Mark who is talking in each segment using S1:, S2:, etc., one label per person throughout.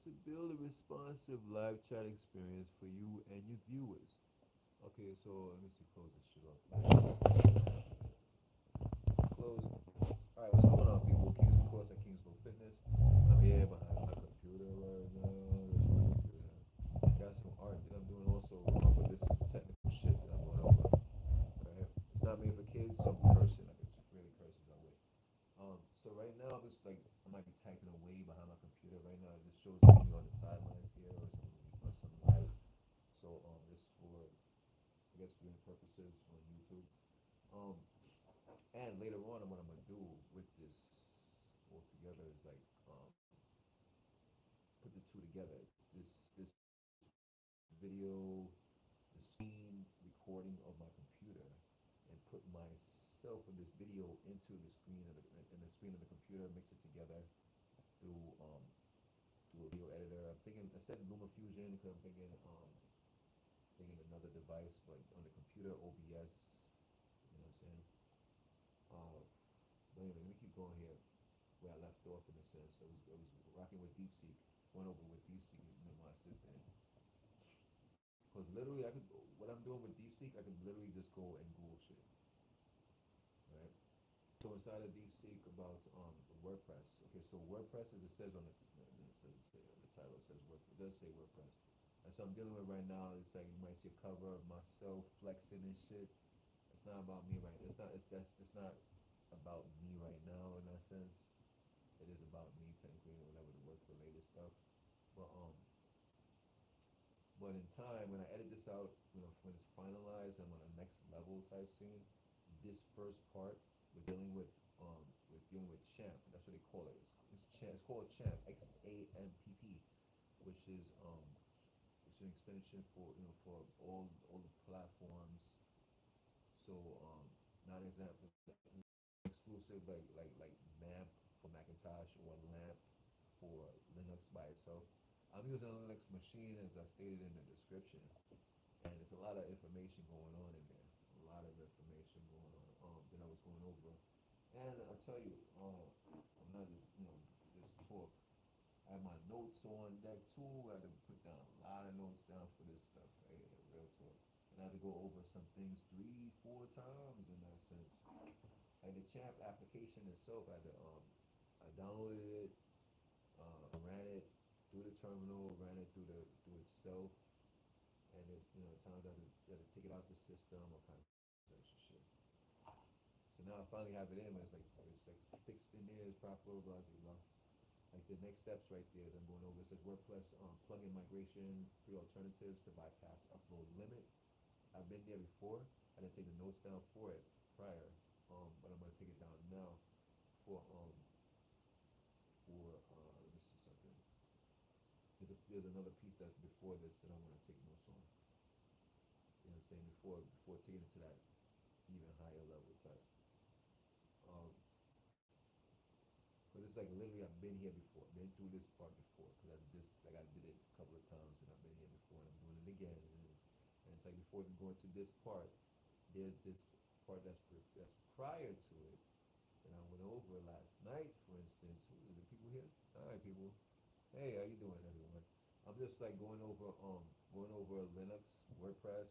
S1: to build a responsive live chat experience for you and your viewers. Okay, so let me see, close this shit off. Close. Alright, what's going on, people? Kings, of course, at KINGZLOfitness. I'm here behind my computer right now. There's my computer. Got some art that I'm doing also, but this is technical shit that I'm going over. Right? It's not made for kids, so I'm cursing. Like, it's really curses I way. So right now, I'm just like, I might be typing away behind my computer right now. It just shows me on the sidelines here or some live. So, this for, I guess, viewing purposes on YouTube. Um, and later on, what I'm gonna do with this all together is like put the two together. This video, the screen recording of my computer, and put myself in this video into the screen of the screen of the computer, mix it together through through a video editor. I'm thinking I said LumaFusion because I'm thinking another device, but on the computer OBS. You know what I'm saying? Uh, but anyway, let me keep going here where I left off in a sense. I was rocking with deepseek, went over with deepseek, my assistant. Because literally, what I'm doing with deepseek, I could literally just go and Google shit, right? So inside of deepseek about WordPress. Okay, so WordPress, as it says on the title, it says WordPress. It does say WordPress. And so I'm dealing with right now. It's like you might see a cover of myself flexing and shit. It's not about me right. It's not about me right now in that sense. It is about me technically, whatever the work related stuff. But but in time, when I edit this out, when it's finalized, I'm on a next level type scene. This first part, we're dealing with champ. That's what they call it. It's champ. It's called champ. XAMPP, which is it's an extension for for all the platforms. So not example exclusive like MAMP for Macintosh or LAMP for Linux by itself. I'm using a Linux machine as I stated in the description, and it's a lot of information going on in there. A lot of information going on that I was going over. And I'll tell you, I'm not just just talk. I have my notes on deck too. I had to put down a lot of notes down for this stuff. Right here, real talk. And I had to go over some things 3, 4 times in that sense. Like the Champ application itself, I downloaded it, ran it through the terminal, ran it through itself, and it's times I had to take it out the system, all kinds of extra shit. So now I finally have it in, but it's like fixed in there, it's proper, blah blah blah. Like the next steps right there that I'm going over. It says WordPress plugin migration, 3 alternatives to bypass upload limit. I've been there before. I didn't take the notes down for it prior, but I'm gonna take it down now for let me see something. There's another piece that's before this that I want to take notes on. You know what I'm saying? Before taking it to that even higher level type. Um, But it's like literally I've been here before, been through this part before, because I did it a couple of times and I've been here before and I'm doing it again. And it's like before we go into this part, there's this part that's prior to it that I went over last night, for instance. Who is it? People here? All right, people. Hey, how you doing, everyone? I'm just like going over Linux, WordPress,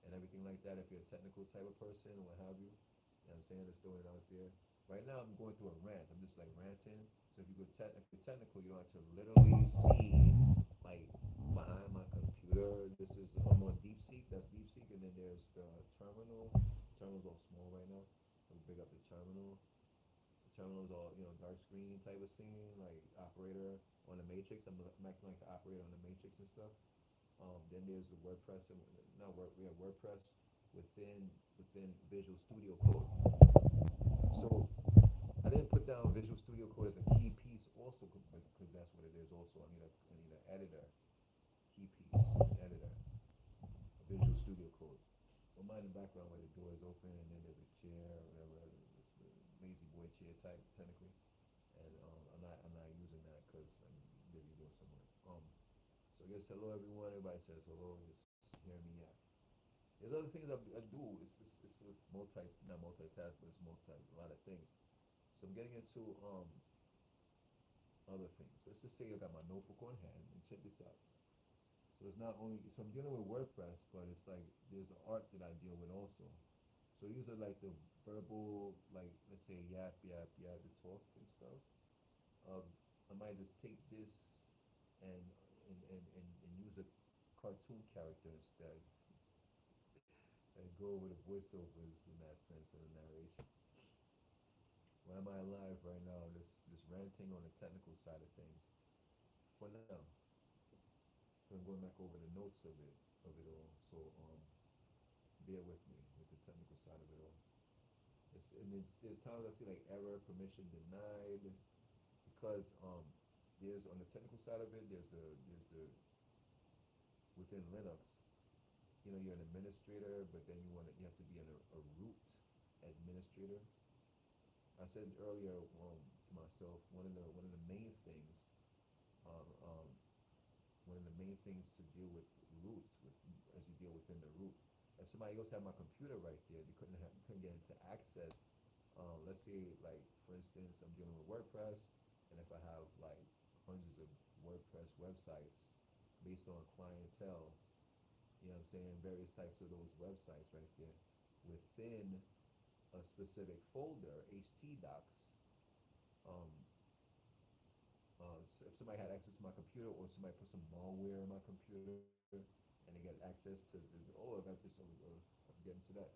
S1: and everything like that. If you're a technical type of person, what have you, you know what I'm saying? Just throwing it out there. Right now, I'm going through a rant. I'm just like ranting. So if you're technical, you don't have to literally see like behind my computer. This is I'm on DeepSeek. That's DeepSeek, and then there's the terminal. The terminal's all small right now. So we big up the terminal. The terminal's all dark screen type of scene, like operator on the matrix. I'm acting like the operator on the matrix and stuff. Then there's the WordPress, and not Word, we have WordPress within Visual Studio Code. So I didn't put down Visual Studio Code as a key piece also because that's what it is. Also, I need an editor, key piece, editor, a Visual Studio Code. Don't mind the background where the door is open and then there's a chair or whatever. It's the lazy boy chair type technically, and I'm not using that because I'm busy doing some work. So I guess hello everyone. Everybody says hello. Just hear me out. There's other things I do. It's multi not multitask, but it's multi a lot of things. So I'm getting into other things. Let's just say I got my notebook on hand and check this out. So it's not only, so I'm dealing with WordPress, but it's like there's the art that I deal with also. So these are like the verbal, like let's say yap, yap, yap, the talk and stuff. Um, I might just take this and and use a cartoon character instead and go over the voiceovers in that sense and the narration. Why am I alive right now? This ranting on the technical side of things for now. So I'm going back over the notes of it all. So bear with me with the technical side of it all. There's times I see like error, permission denied, because there's on the technical side of it. There's the within Linux. You know, you're an administrator, but then you have to be a root administrator. I said earlier to myself, one of the main things, um, um, one of the main things to deal with root, as you deal within the root. If somebody else had my computer right there, they couldn't get into access. Let's say, like for instance, I'm dealing with WordPress, and if I have like hundreds of WordPress websites based on clientele, you know what I'm saying, various types of those websites right there within a specific folder, htdocs. Um, so if somebody had access to my computer, or somebody put some malware in my computer, and they get access to, oh, I got this, I'm getting to that.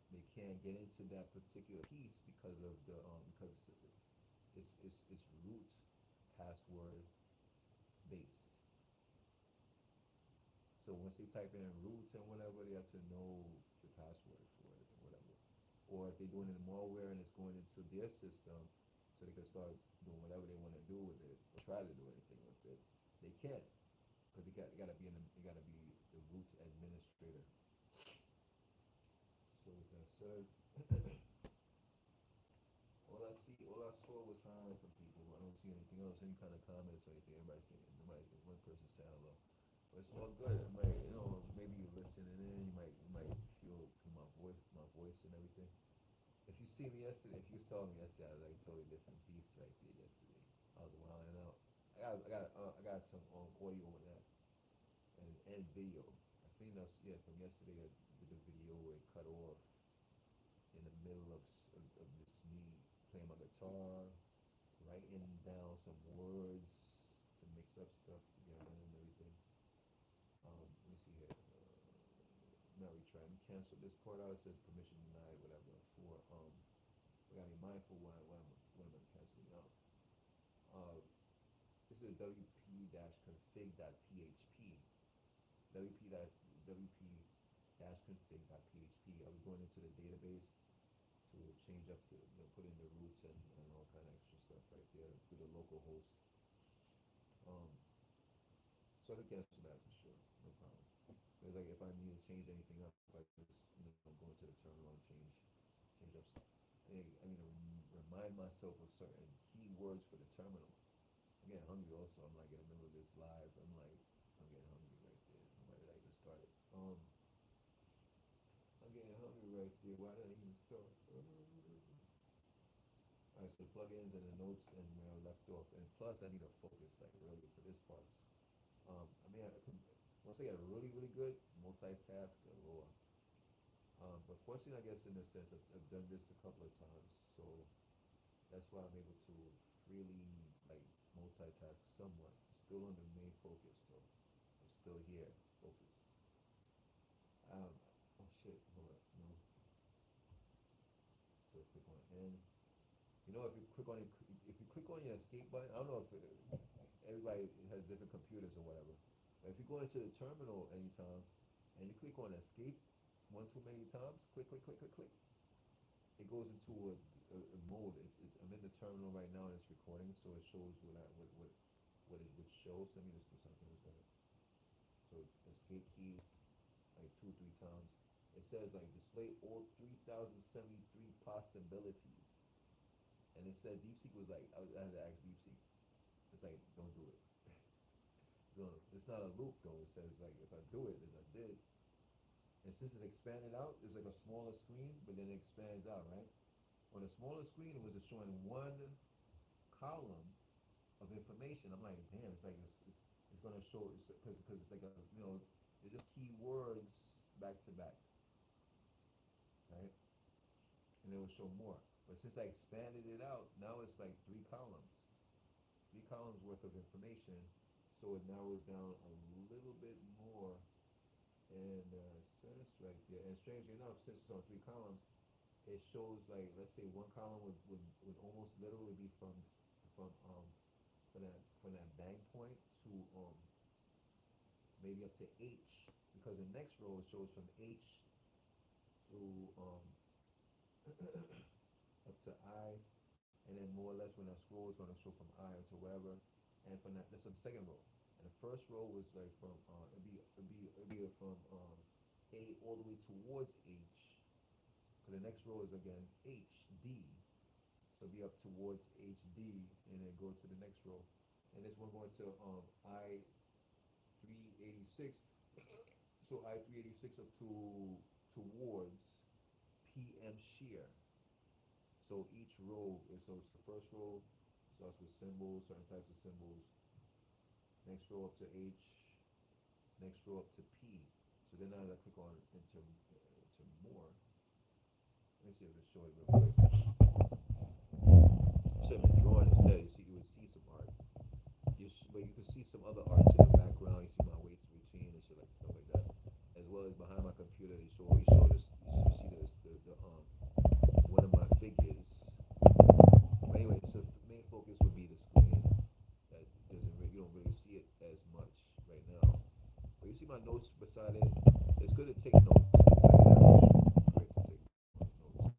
S1: They can't get into that particular piece because of because it's root password based. So once they type in root and whatever, they have to know the password for it or whatever. Or if they're doing it in malware and it's going into their system, so they can start doing whatever they want to do with it or try to do anything with it, they can't, because they gotta be they gotta be the root administrator. So with that said, all I saw was hi from people. I don't see anything else, any kind of comments or anything. Everybody saying, nobody, one person say hello. But it's all good. I might, maybe you're listening in. You might feel my voice and everything. If you see me yesterday, if you saw me yesterday, I was like a totally different beast right there yesterday. I was wilding out. I got some audio on that and video. I think that's, yeah, from yesterday. I did the video where it cut off in the middle of this me playing my guitar, writing down some words to mix up stuff together and everything. Let me see here. Not retry. Let me cancel this part out. It says permission denied, whatever. For I gotta be mindful what I'm canceling out. Uh, this is wp-config.php. wp-config.php. I was going into the database to change up the, put in the roots and all kind of extra stuff right there through the local host. Um, so I could cancel that for sure, no problem. It's like if I need to change anything up, I just go into the terminal and change up stuff. I need to remind myself of certain keywords for the terminal. I'm getting hungry also. I'm like in the middle of this live. I'm getting hungry right there. I'm ready to get started. I'm getting hungry right there. Why did I even start? Alright, so the plugins and the notes and where I left off. And plus, I need to focus like really for this part. I mean, once I get really, really good, multitask galore. But fortunately, I guess in a sense, I've done this a couple of times, so that's why I'm able to freely like multitask somewhat. Still on the main focus though. I'm still here, focus. Oh shit, hold up, no. So click on N. If you click on it, if you click on your escape button, I don't know if everybody has different computers or whatever. But if you go into the terminal anytime and you click on escape one too many times, click, click, click, click, click, it goes into a mode. I'm in the terminal right now and it's recording, so it shows what it would show. So let me just do something with that. So escape key like 2 or 3 times. It says like display all 3,073 possibilities. And it said DeepSeek was like, I had to ask DeepSeek. It's like, don't do it. So it's not a loop though. It says like, if I do it, as I did, and since it's expanded out, it's like a smaller screen, but then it expands out, right? On a smaller screen, it was just showing one column, of information. I'm like, damn, it's like it's gonna show because it's like a they're just keywords back to back, right? And it will show more. But since I expanded it out, now it's like three columns worth of information. So it narrows down a little bit more in sense right there. And strangely enough, since it's on three columns, it shows like let's say one column would almost literally be from from that bang point to maybe up to H because the next row shows from H to up to I, and then more or less when I scroll, it's gonna show from I to wherever, and from that that's the second row. And the first row was like from it'd be from A all the way towards H. So the next row is again HD. So it'll be up towards HD, and then go to the next row. And this one going to I 386. So I 386 up to towards PM shear. So each row is so it's the first row starts with symbols, certain types of symbols. Next row up to H. Next row up to P. So then as I click on into more, let me see if it shows it real quick. So if you're drawing instead, you would see some art. But you can see some other arts in the background. You see my weights routine and shit like stuff like that. As well as behind my computer, you show this. You see this the one of my figures. But anyway, so the main focus would be the screen. That you don't really see it as much right now. But you see my notes beside it. It's good to take notes. It's like great to take notes.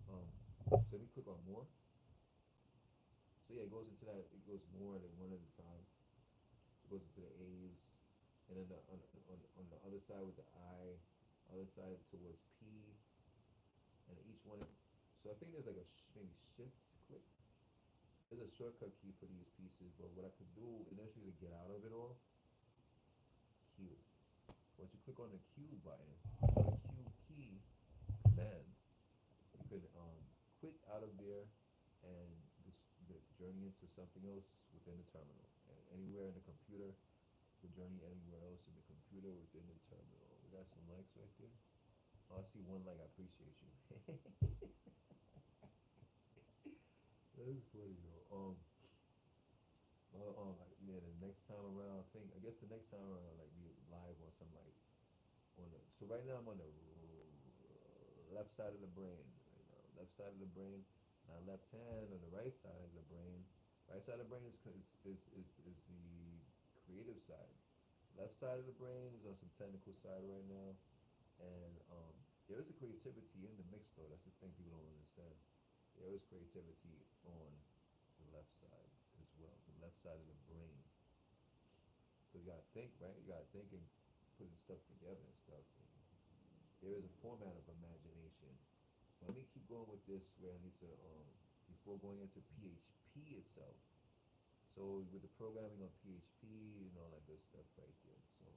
S1: So let me click on more. So yeah, it goes into that. It goes more than one at a time. It goes into the A's, and then on the other side with the I, other side towards P, and each one. So I think there's like a maybe shift click. There's a shortcut key for these pieces, but what I could do initially to get out of it all, Q. Once you click on the Q button, the Q key command, you could quit out of there and just journey into something else within the terminal. And anywhere in the computer, the journey anywhere else in the computer within the terminal. We got some likes right there. Oh, I see one like. I appreciate you. That's funny though. Yeah, the next time around, I guess the next time around, like be live on some like on the. So right now I'm on the left side of the brain. Right now, left side of the brain. Now left hand on the right side of the brain. Right side of the brain is the creative side. Left side of the brain is on some technical side right now, and there is a creativity in the mix though. That's the thing people don't understand. There is creativity on the left side as well, the left side of the brain. So you gotta think, right? You gotta think and putting stuff together and stuff. And there is a format of imagination. But let me keep going with this where I need to before going into PHP itself. So with the programming on PHP and all that good stuff right there. So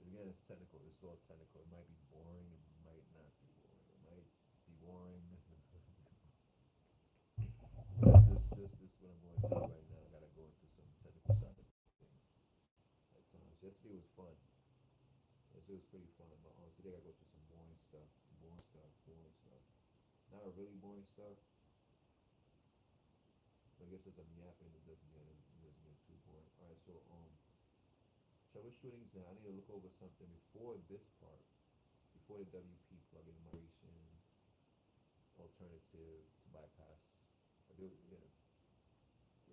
S1: again, it's technical. This is all technical. It might be boring. It might not be boring. It might be boring. But this is what I'm going to do right now. I gotta go into some technical side of things at times. Yesterday was fun. Yesterday was pretty fun. But today I go through some boring stuff. Boring stuff. Boring stuff. Not really boring stuff. But I guess as I'm yapping, it doesn't get too boring. All right. So troubleshooting. Now I need to look over something before this part. Before the WP plugin migration alternative to bypass. Yeah,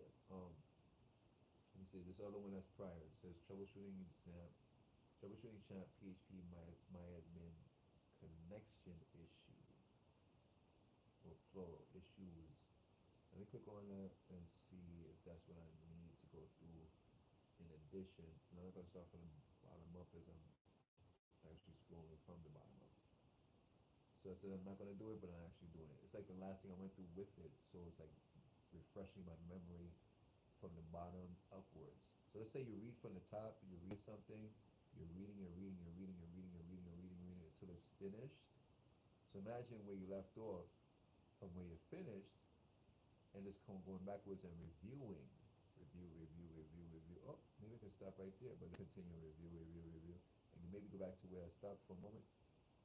S1: yeah. Let me see. This other one that's prior. It says troubleshooting XAMPP, troubleshooting chat PHP myadmin connection issue or plural issues. Let me click on that and see if that's what I need to go through. In addition, and I'm not gonna start from the bottom up as I'm actually scrolling from the bottom up. So I said I'm not gonna do it, but I'm actually doing it. It's like the last thing I went through with it, so it's like refreshing my memory from the bottom upwards. So let's say you read from the top, you read something, you're reading, until it's finished. So imagine where you left off from where you're finished, and just going backwards and reviewing, review. Oh, maybe I can stop right there, but continue review, and maybe go back to where I stopped for a moment.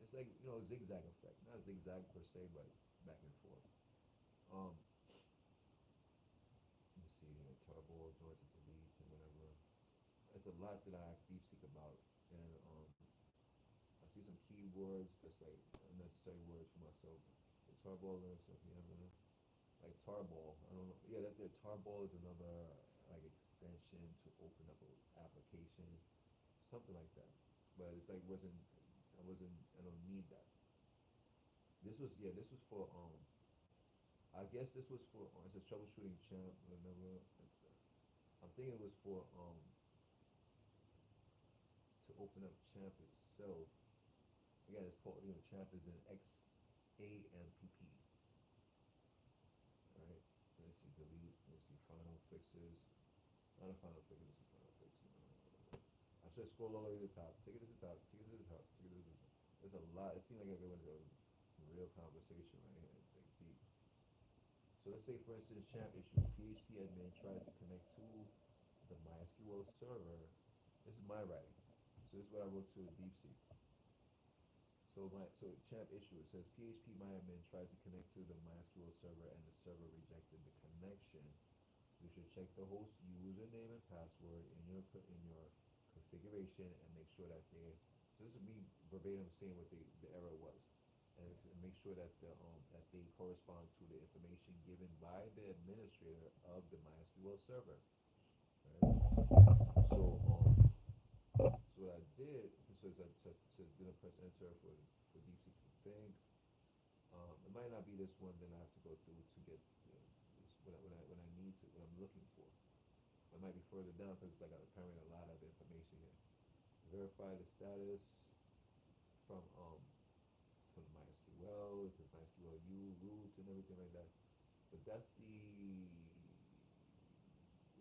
S1: It's like a zigzag effect, not zigzag per se, but back and forth. Um, let me see here, tarball, join to delete, and whatever. It's a lot that I deep seek about, and I see some keywords that's like unnecessary words for myself. The tarball or stuff, yeah, like tarball. I don't know. Yeah, that tarball is another like extension to open up an application, something like that. But it's like I don't need that. This was for I guess this was for it says troubleshooting champ whatever. I'm thinking it was for to open up champ itself. Again, it's called champ is an XAMPP. All right. Let's see delete. Let's see final fixes. Not a final fix. Let's see final fix. I should scroll all the way to the top. Take it to the top. Take it to the top. Take it to the top. There's a lot. It seems like I go into a real conversation right here. Like deep. So let's say, for instance, champ issue. PHP admin tries to connect to the MySQL server. This is my writing. So this is what I wrote to DeepSeek. So champ issue. It says PHP MyAdmin tried to connect to the MySQL server and the server rejected the connection. You should check the host username and password in your configuration and make sure that they. So this is me verbatim saying what the error was, and make sure that that they correspond to the information given by the administrator of the MySQL server. Right? So so what I did so then I press enter for DeepSeek to think. It might not be this one. Then I have to go through to get this, what I need to what I'm looking for. It might be further down because it's like apparently a lot of information here. Verify the status from um from the MySQL. It says MySQL U root and everything like that. But that's the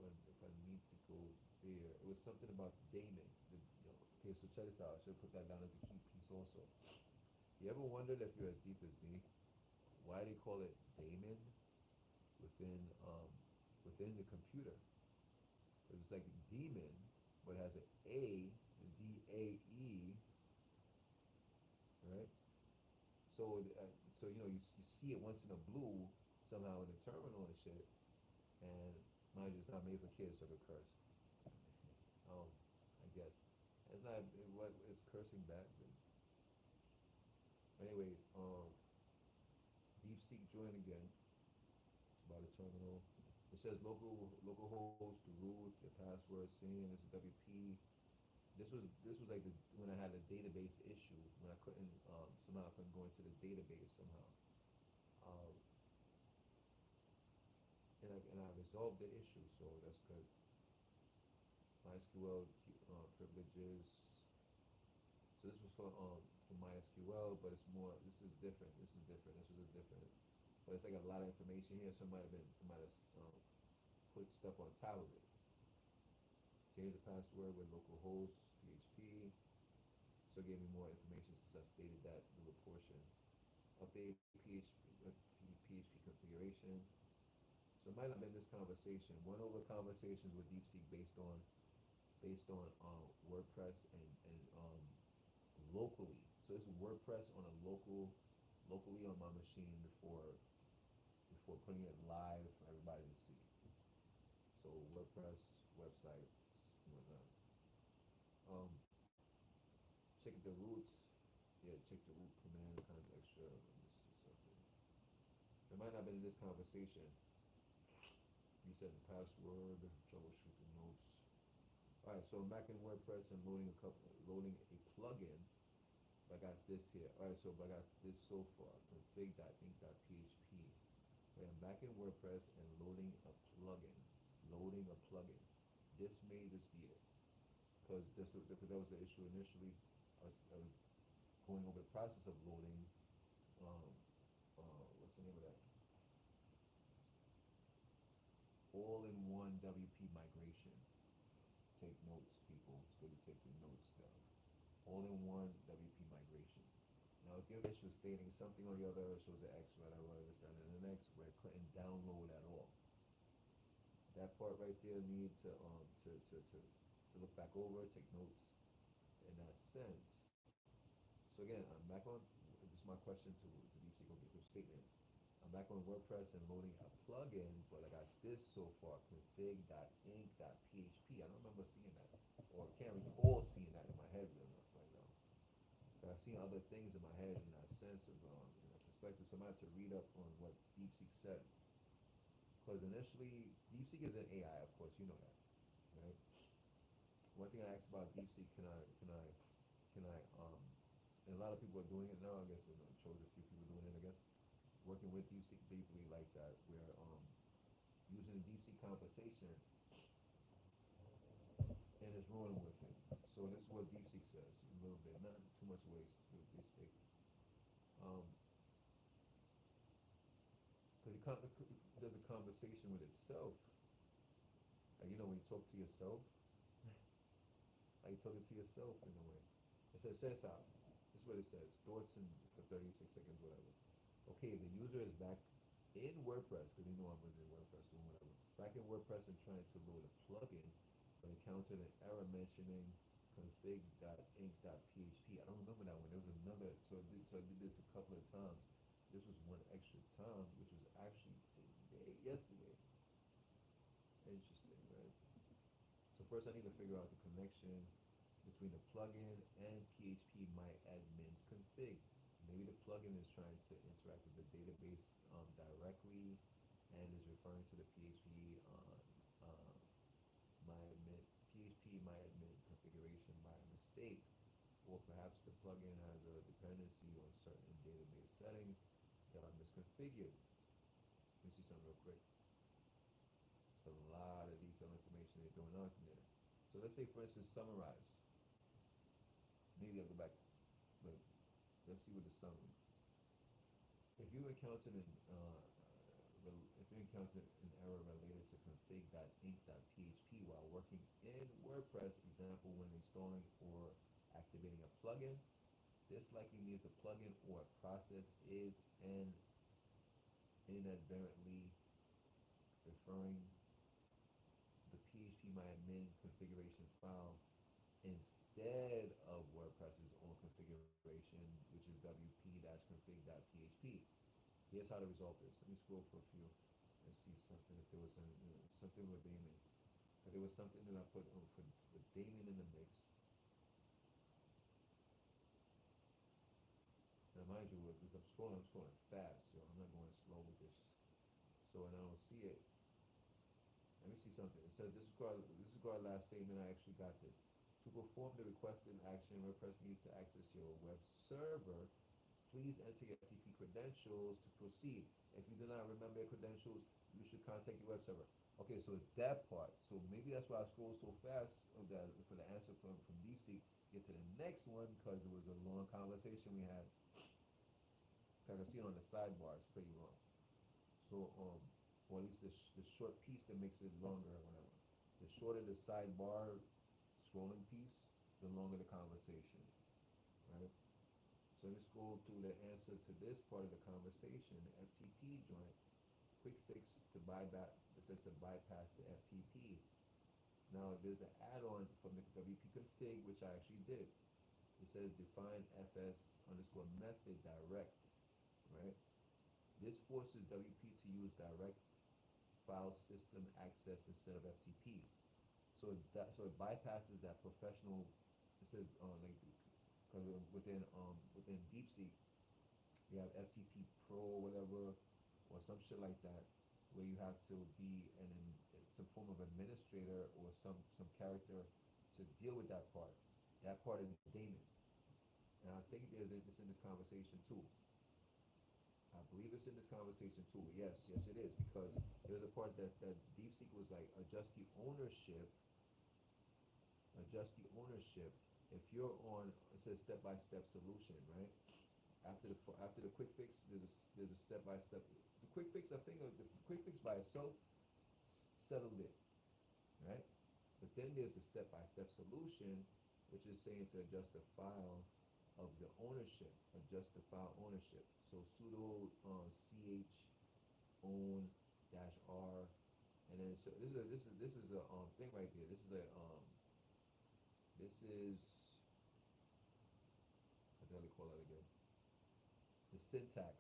S1: when if I need to go there. It was something about daemon. Okay, so check this out. I should put that down as a key piece also. You ever wondered if you're as deep as me, why they call it daemon within within the computer? Because it's like demon, but it has an A, DAE, right? So you see it once in a blue somehow in the terminal and shit, and mind you, it's not made for kids, so I could curse. I guess it's not what is cursing back. But anyway, DeepSeek join again. It's about a terminal. It says local host, the root, the password, same. This is WP. This was like when I had a database issue when I couldn't somehow I couldn't go into the database somehow. Um, and I resolved the issue, so that's good. MySQL privileges. So this was for MySQL, but it's more. This is different. This is different. This was a different. But it's like a lot of information here. So it might have put stuff on top of it. Change the password with localhost PHP. So it gave me more information since I stated that little portion. Update PHP configuration. So it might not have been this conversation. One over conversations with DeepSeek based on WordPress and locally. So this is WordPress on a locally on my machine before putting it live for everybody to see. So WordPress website and whatnot. Um, check the roots. Yeah, check the root command kind of extra. This is something. It might not have been in this conversation. Reset the password, troubleshooting notes. All right, so I'm back in WordPress and loading a plugin. I got this here. All right, so I got this so far. Config.inc.php. Right, I'm back in WordPress and loading a plugin. Loading a plugin. This may just be it, because that was the issue initially. I was going over the process of loading. Um, what's the name of that? All-in-one WP migration. Take notes, people. It's good to take your notes down. All-in-one WP migration. And I was given issue stating something on the other error shows an X, whatever, this, that, and the next, where it couldn't download at all. That part right there need to look back over, take notes in that sense. So again, I'm back on. This is my question to DeepSeek. Okay, to statement. I'm back on WordPress and loading a plugin, but I got this so far: config.inc.php. I don't remember seeing that, or can't recall seeing that in my head right now. But I've seen other things in my head in that sense of in that perspective. So I'm going to have to read up on what DeepSeek said. Because initially, DeepSeek is an AI, of course, you know that, right? One thing I asked about DeepSeek, and a lot of people are doing it now. I guess it shows a few people doing it. I guess working with DeepSeek deeply like that, where using DeepSeek conversation and it's rolling with it. So this is what DeepSeek says a little bit, not too much waste with this state. Because it does a conversation with itself. Like, you know, when you talk to yourself, like you're talking to yourself in a way. It says out. This is what it says. Thoughts in for 36 seconds, whatever. Okay, the user is back in WordPress, because they know I'm in WordPress doing whatever. Back in WordPress and trying to load a plugin, but encountered an error mentioning config.inc.php. I don't remember that one. There was another, so I did this a couple of times. This was one extra time, which was actually yesterday. Interesting, right? So first I need to figure out the connection between the plugin and PHP MyAdmin's config. Maybe the plugin is trying to interact with the database directly and is referring to the MyAdmin, PHP MyAdmin configuration by mistake. Or perhaps the plugin has a dependency on certain database settings that are misconfigured. Let me see something real quick. It's a lot of detailed information they're throwing out there. So let's say, for instance, summarize. Maybe I'll go back, but let's see what the summary. If you encounter an error related to config.inc.php while working in WordPress, example when installing or activating a plugin, this likely means the plugin or a process is inadvertently referring the PHP MyAdmin configuration file instead of WordPress's own configuration, which is wp-config.php. Here's how to resolve this. Let me scroll for a few and see something. If there was something with Damon, if there was something that I put for Damon in the mix. Now, mind you, because I'm scrolling fast, so I'm not going slow with this. So when I don't see it, let me see something. It says disregard last statement. I actually got this. To perform the requested action, WordPress needs to access your web server. Please enter your FTP credentials to proceed. If you do not remember your credentials, you should contact your web server. Okay, so it's that part. So maybe that's why I scrolled so fast for the answer from DeepSeek. Get to the next one because it was a long conversation we had. I can see it on the sidebar. It's pretty long. So or at least the short piece that makes it longer or whatever. The shorter the sidebar scrolling piece, the longer the conversation, right? So let's go through the answer to this part of the conversation, the FTP joint. Quick fix to bypass. It says to bypass the FTP. Now there's an add-on from the WP config, which I actually did. It says define fs underscore method direct, right? This forces WP to use direct file system access instead of FTP. So it bypasses that professional. It says like because within DeepSeek you have FTP Pro or whatever or some shit like that where you have to be some form of administrator or some character to deal with that part. That part is Damon, and I think it's in this conversation too. I believe it's in this conversation too. Yes, it is, because there's a part that DeepSeek was like adjust the ownership. If you're on, it says step-by-step solution, right? After the quick fix, there's a step-by-step. The quick fix, I think, the quick fix by itself settled it, right? But then there's the step-by-step solution, which is saying to adjust the file of the ownership, adjust the file ownership. So sudo ch own dash r, and then so this is a thing right there. This is what do they call it again? The syntax.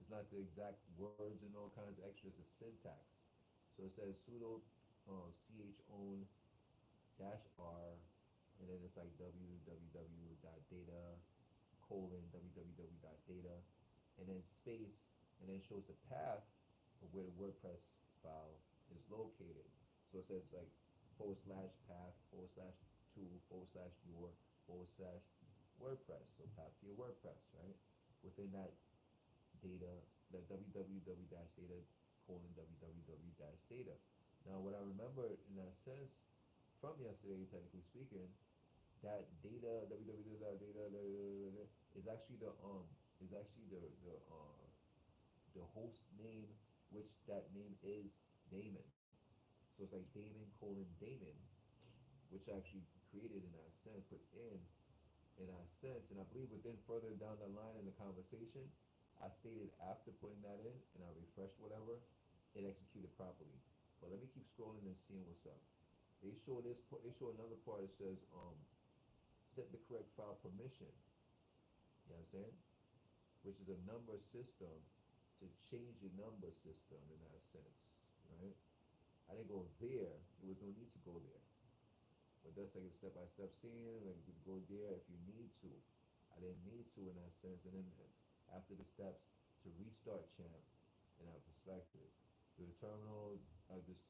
S1: It's not the exact words and all kinds of extras. The syntax. So it says sudo ch own dash r, and then it's like www.data www.data, and then space, and then it shows the path of where the WordPress file is located. So it says like /path /to/your /WordPress. So path to your WordPress, right? Within that data, that www-data www-data. Now, what I remember in that sense from yesterday, technically speaking, that data www.data is actually the host name, which that name is daemon. So it's like daemon : which I actually created in that sense, put in that sense, and I believe within further down the line in the conversation, I stated after putting that in and I refreshed whatever, it executed properly. But let me keep scrolling and seeing what's up. They show this. They show another part that says set the correct file permission. You know what I'm saying? Which is a number system to change your number system in that sense, right? I didn't go there. There was no need to go there. But that's like a step-by-step scene. Like you go there if you need to. I didn't need to in that sense. And then after the steps to restart Champ in that perspective, through the terminal, just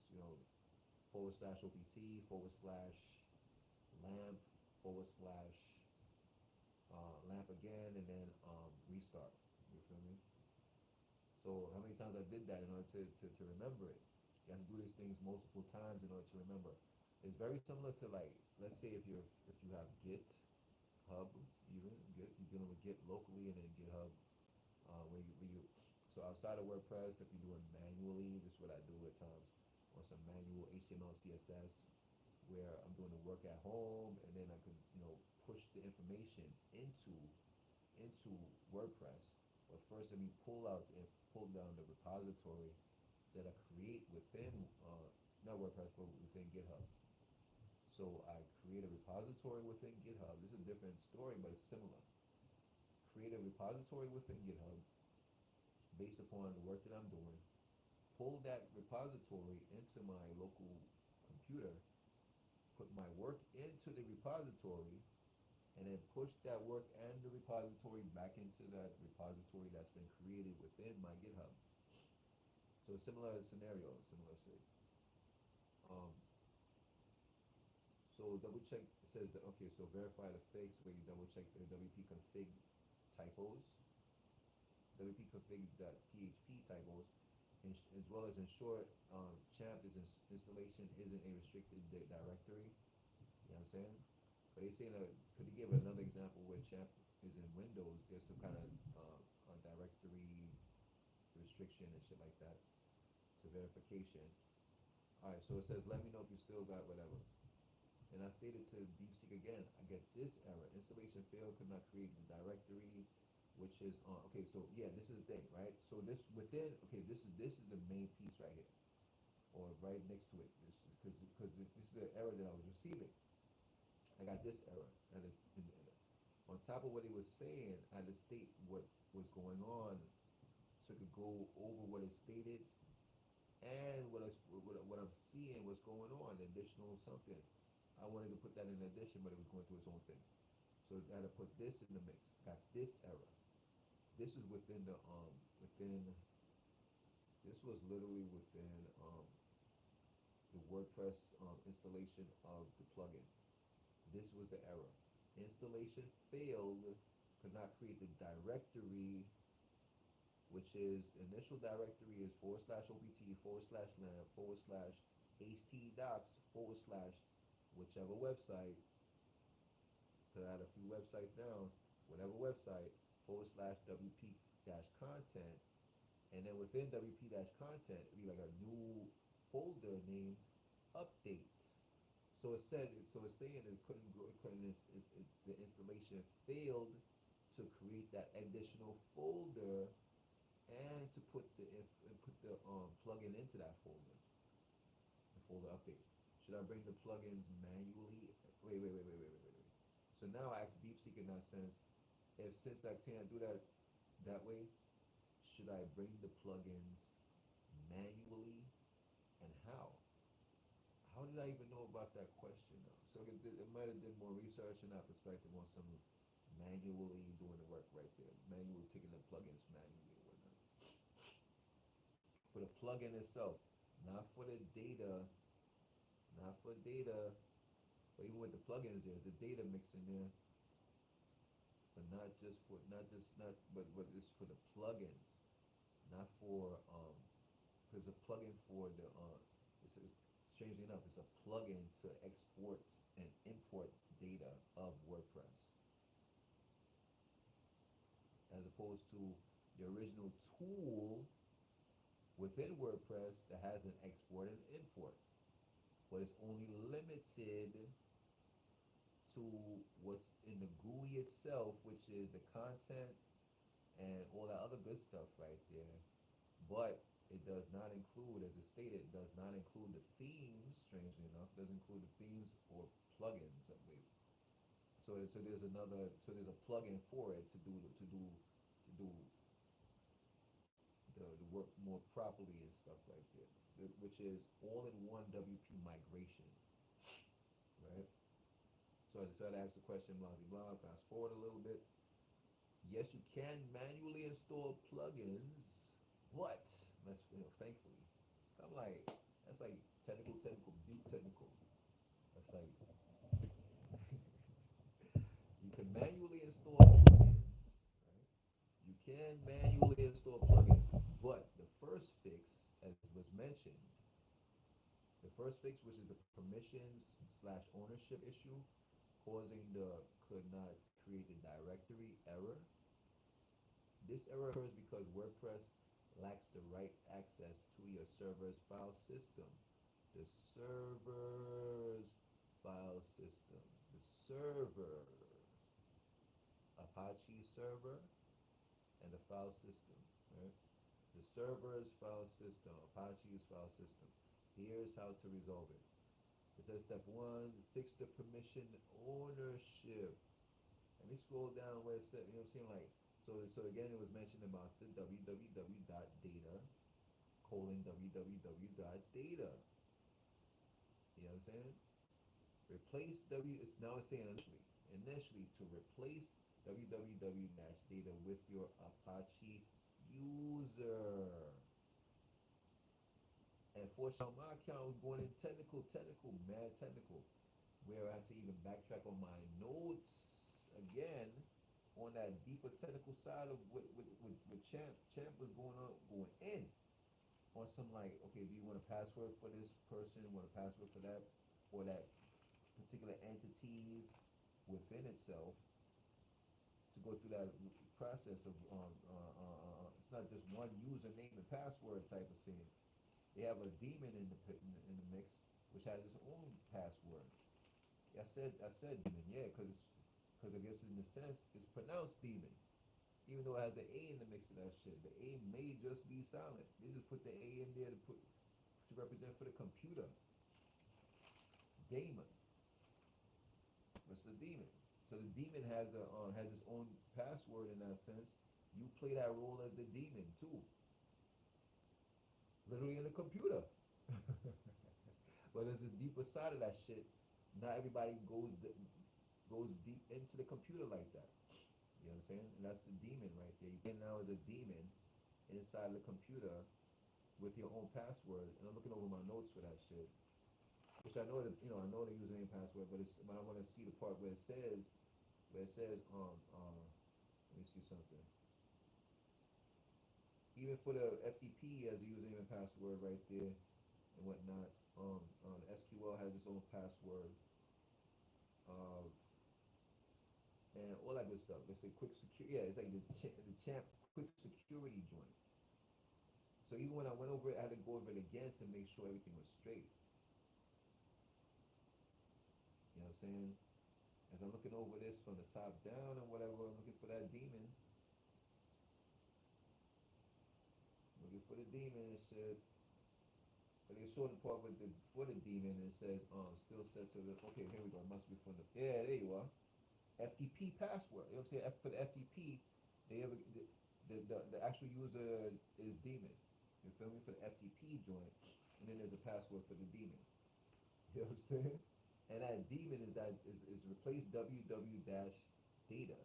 S1: /opt/lamp /lamp again, and then restart. You feel me? So how many times I did that in order to remember it? You have to do these things multiple times in order to remember. It's very similar to, like, let's say if you have Git Hub, you're dealing with Git locally, and then GitHub where you so outside of WordPress, if you're doing manually, this is what I do at times on some manual HTML CSS, where I'm doing the work at home, and then I can push the information into WordPress. But first, let me pull down the repository that I create within not WordPress, but within GitHub. So I create a repository within GitHub. This is a different story, but it's similar. Create a repository within GitHub based upon the work that I'm doing. Pull that repository into my local computer, put my work into the repository, and then push that work and the repository back into that repository that's been created within my GitHub. So similar scenario, similar state. Um, so double check, it says that, okay, so verify the fakes where you double check the WP config typos, WP config.php typos, as well as ensure champ installation isn't a restricted directory. You know what I'm saying? But they say that, could you give another example where champ is in Windows, there's some kind of directory restriction and shit like that to verification. Alright, so it says, let me know if you still got whatever. And I stated to deepseek again, I get this error. Installation failed, could not create the directory, which is okay, so yeah, this is the thing, right? So this within, okay, this is the main piece right here, or right next to it. This because this is the error that I was receiving. I got this error, and on top of what he was saying, I had to state what was going on, so it could go over what it stated and what I'm seeing, what's going on, additional something. I wanted to put that in addition, but it was going through its own thing. So I had to put this in the mix. Got this error. This is within this was literally within the WordPress installation of the plugin. This was the error. Installation failed, could not create the directory, which is initial directory is /opt /lamp /htdocs / whichever website, because I had a few websites down, whatever website /wp-content, and then within wp-content it'd be like a new folder named updates. So it's saying it couldn't go, the installation failed to create that additional folder and to put the if and put the plugin into that folder, the folder update. Should I bring the plugins manually? Wait. So now I ask DeepSeek in that sense, if since I can't do that way, should I bring the plugins manually and how? How did I even know about that question though? So it might have did more research in that perspective on some manually doing the work right there, manually taking the plugins manually or whatnot. For the plugin itself, not for the data, not for data, but even with the plugins, there's a data mix in there, but not just for but it's for the plugins, not for because a plugin for the it's a, strangely enough, it's a plugin to export and import data of WordPress, as opposed to the original tool within WordPress that has an export and import, but it's only limited to what's in the GUI itself, which is the content and all that other good stuff right there. But it does not include, as it stated, it does not include the themes, strangely enough, doesn't include the themes or plugins, I believe. So there's a plugin for it to do the work more properly and stuff right there, which is all-in-one WP migration, right? So I decided to ask the question, blah, blah, blah, fast forward a little bit. Yes, you can manually install plugins, but thankfully, I'm like, that's like technical, deep technical. That's like, you can manually install plugins, right? You can manually install plugins, but the first fix, as was mentioned, the first fix, which is the permissions slash ownership issue, causing the could not create the directory error. This error occurs because WordPress lacks the right access to your server's file system. The server's file system. The server. Apache server and the file system. Right? The server's file system. Apache's file system. Here's how to resolve it. It says step one, fix the permission ownership. Let me scroll down where it said, you know what I'm saying? Like, so again, it was mentioned about the www.data www.data. You know what I'm saying? Replace it's now it's saying initially to replace www-data with your Apache user. And fortunately, my account was going in mad technical, where I had to even backtrack on my notes again on that deeper technical side of what Champ. Champ was going in on some like, okay, do you want a password for this person? Want a password for that, or that particular entities within itself to go through that process of it's not just one username and password type of thing. They have a daemon in the mix, which has its own password. I said daemon, yeah, because I guess in the sense it's pronounced daemon, even though it has an A in the mix of that shit. The A may just be silent. They just put the A in there to represent for the computer. Daemon. What's the daemon? So the daemon has its own password in that sense. You play that role as the daemon too, literally in the computer. But there's a deeper side of that shit. Not everybody goes deep into the computer like that. You know what I'm saying? And that's the daemon right there. You can now as a daemon inside the computer with your own password. And I'm looking over my notes for that shit, which I know that I know the username password, but I want to see the part where it says let me see something. Even for the FTP as a username and password right there and whatnot. The SQL has its own password. Uh, and all that good stuff. It's a quick security. Yeah, it's like the champ quick security joint. So even when I went over it, I had to go over it again to make sure everything was straight. You know what I'm saying? as I'm looking over this from the top down and whatever, I'm looking for that demon. Looking for the demon. It said, but they showed the part with the for the demon. It says still set to the. Okay, here we go. It must be from the. Yeah, there you are. FTP password. You know what I'm saying? For the FTP, they ever the actual user is demon. You feel me? For the FTP joint, and then there's a password for the demon. You know what I'm saying? And that demon is replace www dash data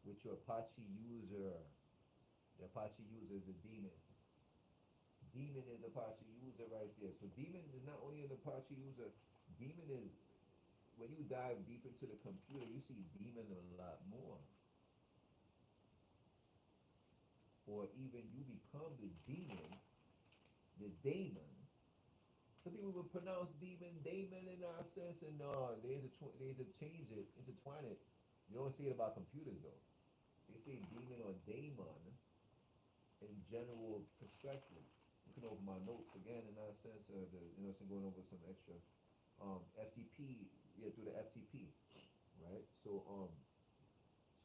S1: with your Apache user. The Apache user is the demon. Demon is Apache user right there. So demon is not only an Apache user. Demon is when you dive deep into the computer, you see demon a lot more. Or even you become the demon, the daemon. Some people would pronounce demon daemon in our sense, and they interchange it, intertwine it. You don't see it about computers though. They say demon or daemon in general perspective. Looking over my notes again in that sense, so going over some extra FTP, yeah, through the FTP, right? So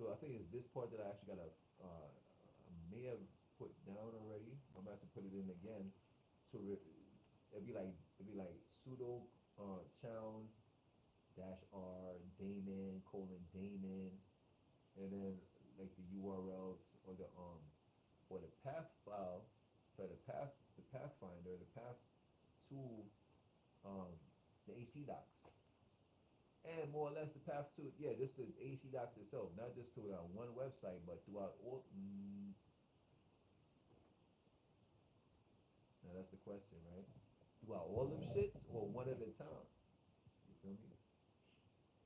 S1: I think it's this part that I actually gotta I may have put down already. I'm about to put it in again. So it'd be like sudo chown dash r daemon colon daemon, and then like the URL or the path file for the pathfinder, the path to um, the htdocs, and more or less the path to, yeah, just the htdocs itself, not just to one website, but throughout all. Now that's the question, right? Throughout all them shits or one at a time? You feel me?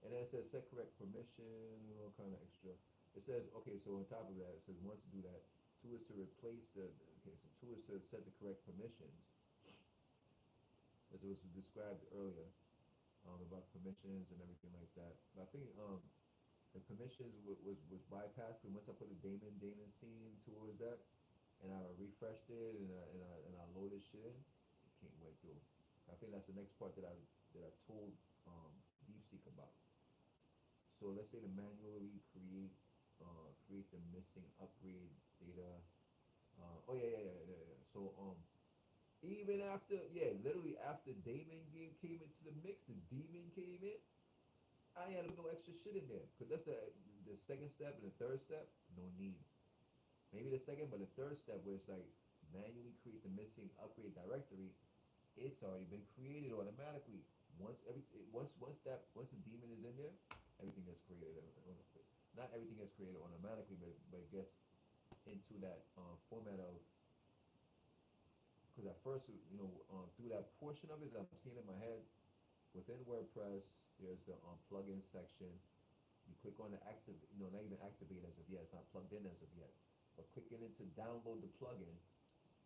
S1: And then it says set correct permission and all kind of extra. It says, okay, so on top of that, it says one to do that. Two is to replace okay, so two is to set the correct permissions, as it was described earlier, about permissions and everything like that. But I think the permissions was bypassed, because once I put a daemon scene towards that, and I refreshed it, and I loaded shit in, it can't wait through. I think that's the next part that I told DeepSeek about. So let's say to manually create the missing upgrade data. Oh yeah. So even after, yeah, literally after Daemon game came into the mix, the demon came in. I ain't had to put no extra shit in there, because that's the second step and the third step. No need. Maybe the second, but the third step where it's like manually create the missing upgrade directory. It's already been created automatically. Once the demon is in there, everything gets created. Not everything gets created automatically, but it gets into that format of, because at first, through that portion of it that I'm seeing in my head, within WordPress, there's the plugin section. You click on the active, not even activate as of yet. It's not plugged in as of yet. But clicking into download the plugin,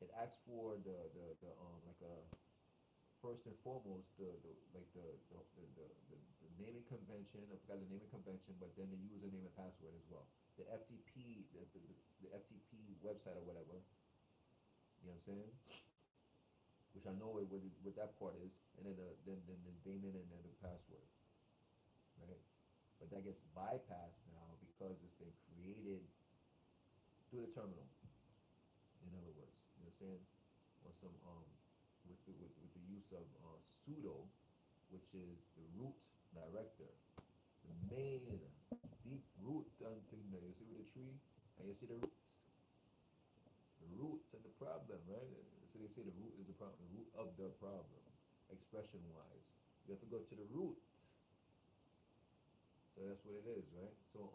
S1: it asks for the like a first and foremost the naming convention. I forgot the naming convention, but then the username and password as well. The FTP, the FTP website or whatever. You know what I'm saying? Which I know what that part is, and then the daemon and then the password, right? But that gets bypassed now because it's been created through the terminal. In other words, you know what I'm saying? On some with the use of sudo, which is the root director, the main deep root thing there. You see with the tree, and you see the root and the problem, right? So they say the root is the problem, the root of the problem, expression wise. You have to go to the root. So that's what it is, right? So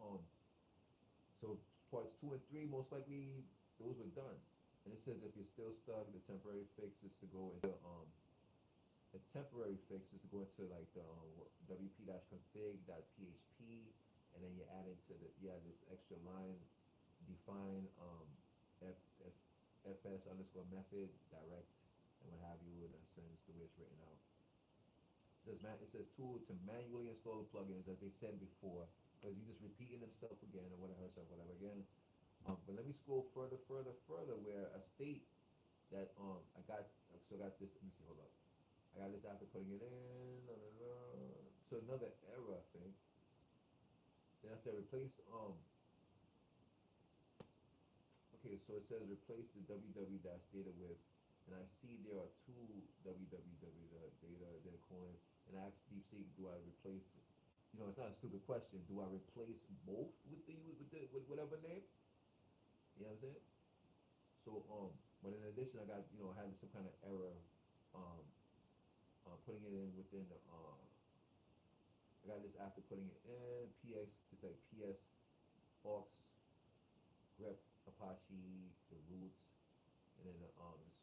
S1: parts 2 and 3, most likely those were done. And it says if you're still stuck, the temporary fix is to go into the temporary fix is to go into like the wp-config.php, and then you add this extra line, define f, f, fs underscore method direct and what have you, in a sense the way it's written out. It says tool to manually install the plugins, as they said before, because you're just repeating themselves again or whatever again. But let me scroll further, where I state that I got this. Let me see. Hold up. I got this after putting it in. So another error, I think. And I said replace okay, so it says replace the www dash data with, and I see there are two www data they're calling, and I asked DeepSeek, do I replace, you know, it's not a stupid question, do I replace both with with whatever name? You know what I'm saying? So but in addition, I got, you know, having some kind of error, um, putting it in within the I got this after putting it in PX, it's like PS aux grep Apache, the roots, and then the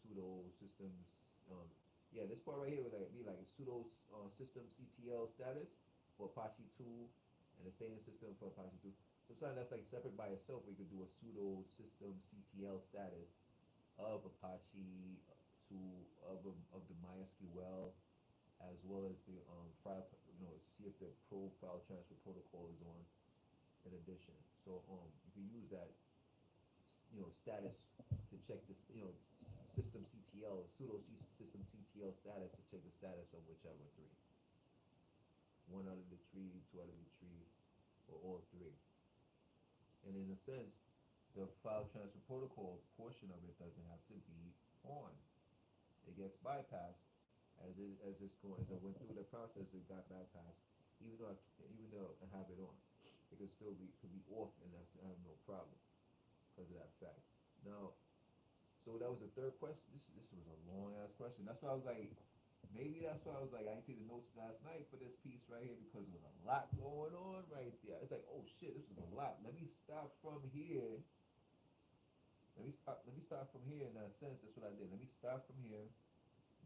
S1: pseudo systems. Um, yeah, this part right here would like be like pseudo system CTL status for Apache 2, and the same system for Apache 2. Sometimes that's like separate by itself. We could do a pseudo system CTL status of Apache 2 of the MySQL, as well as the file, you know, see if the file transfer protocol is on in addition. So you can use that, you know, status to check this, you know, system CTL, pseudo system CTL status to check the status of whichever three. One out of the tree, two out of the tree, or all three. And in a sense, the file transfer protocol portion of it doesn't have to be on. It gets bypassed as I went through the process. It got bypassed, even though I have it on. It could be off, and I have no problem because of that fact. Now, so that was the third question. This was a long ass question. That's why I was like, maybe that's why I was like, I didn't take the notes last night for this piece right here because there was a lot going on right there. It's like, oh shit, this is a lot. Let me stop from here. Let me start from here in that sense. That's what I did. Let me start from here,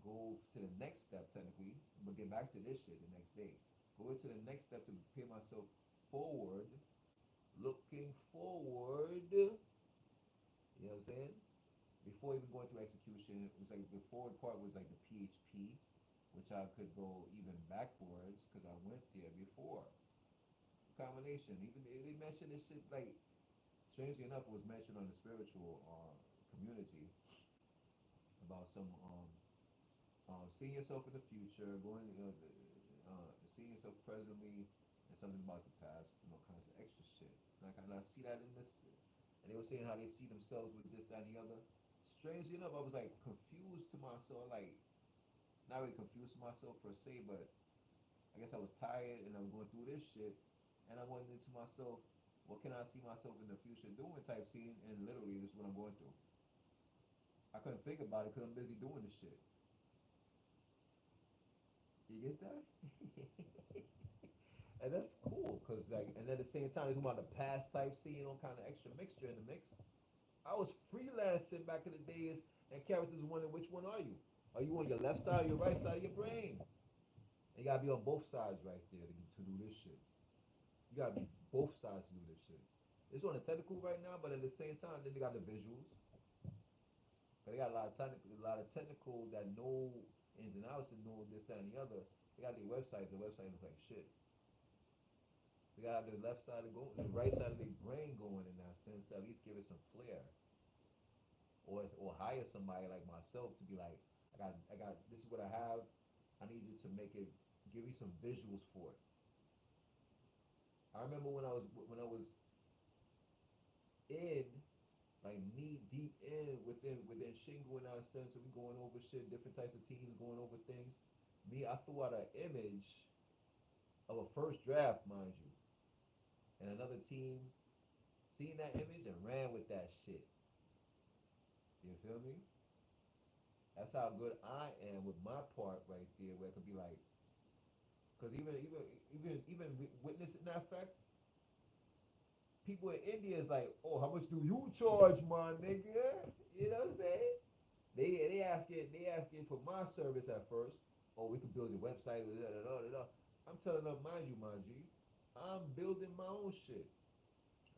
S1: go to the next step technically, but get back to this shit the next day. Go into the next step to prepare myself forward, looking forward. You know what I'm saying? Before even going through execution, it was like the forward part was like the PHP, which I could go even backwards because I went there before. Combination. Even they mentioned this shit like, strangely enough, it was mentioned on the spiritual community about some seeing yourself in the future, seeing yourself presently, and something about the past, you know, kinds of extra shit. And I see that in this, and they were saying how they see themselves with this, that, and the other. Strangely enough, I was like confused to myself, like not really confused to myself per se, but I guess I was tired and I was going through this shit, and I wondered to myself, what can I see myself in the future doing? Type scene, and literally this is what I'm going through. I couldn't think about it because I'm busy doing this shit. You get that? And that's cool, cause like, and at the same time, it's about the past type scene, on kind of extra mixture in the mix. I was freelancing back in the days, and characters wondering which one are you? Are you on your left side or your right side of your brain? And you gotta be on both sides right there to do this shit. You gotta be both sides to do this shit. It's on the technical right now, but at the same time, then they got the visuals. But they got a lot of technical that know ins and outs and know this, that, and the other. They got their website. The website looks like shit. They got the left side of go, the right side of their brain going in that sense. To at least give it some flair, or hire somebody like myself to be like, I got. This is what I have. I need you to make it. Give me some visuals for it. I remember when I was in, like knee deep in within Shingo in that sense, and we going over shit, different types of teams going over things. Me, I threw out an image of a first draft, mind you, and another team seen that image and ran with that shit. You feel me? That's how good I am with my part right there, where it could be like, because even witnessing that fact, people in India is like, oh, how much do you charge, my nigga? You know what I'm saying? They asking for my service at first. Oh, we can build your website. Da, da, da, da, da. I'm telling them, mind you, my G, I'm building my own shit.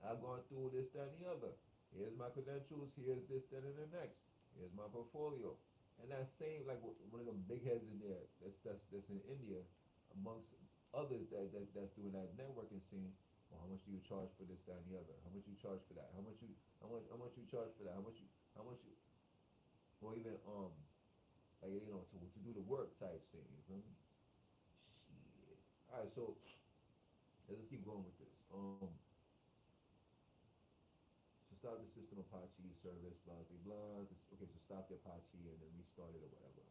S1: I've gone through this, that, and the other. Here's my credentials. Here's this, that, and the next. Here's my portfolio. And that same, like one of them big heads in there, that's in India, amongst others that's doing that networking scene. Well, how much do you charge for this, that, and the other? How much you charge for that? How much you charge for that? How much you, or even like, you know, to do the work type scene. You feel me? Shit. All right, so let's just keep going with this. So start the system Apache service, blah blah blah. Okay, so stop the Apache and then restart it or whatever.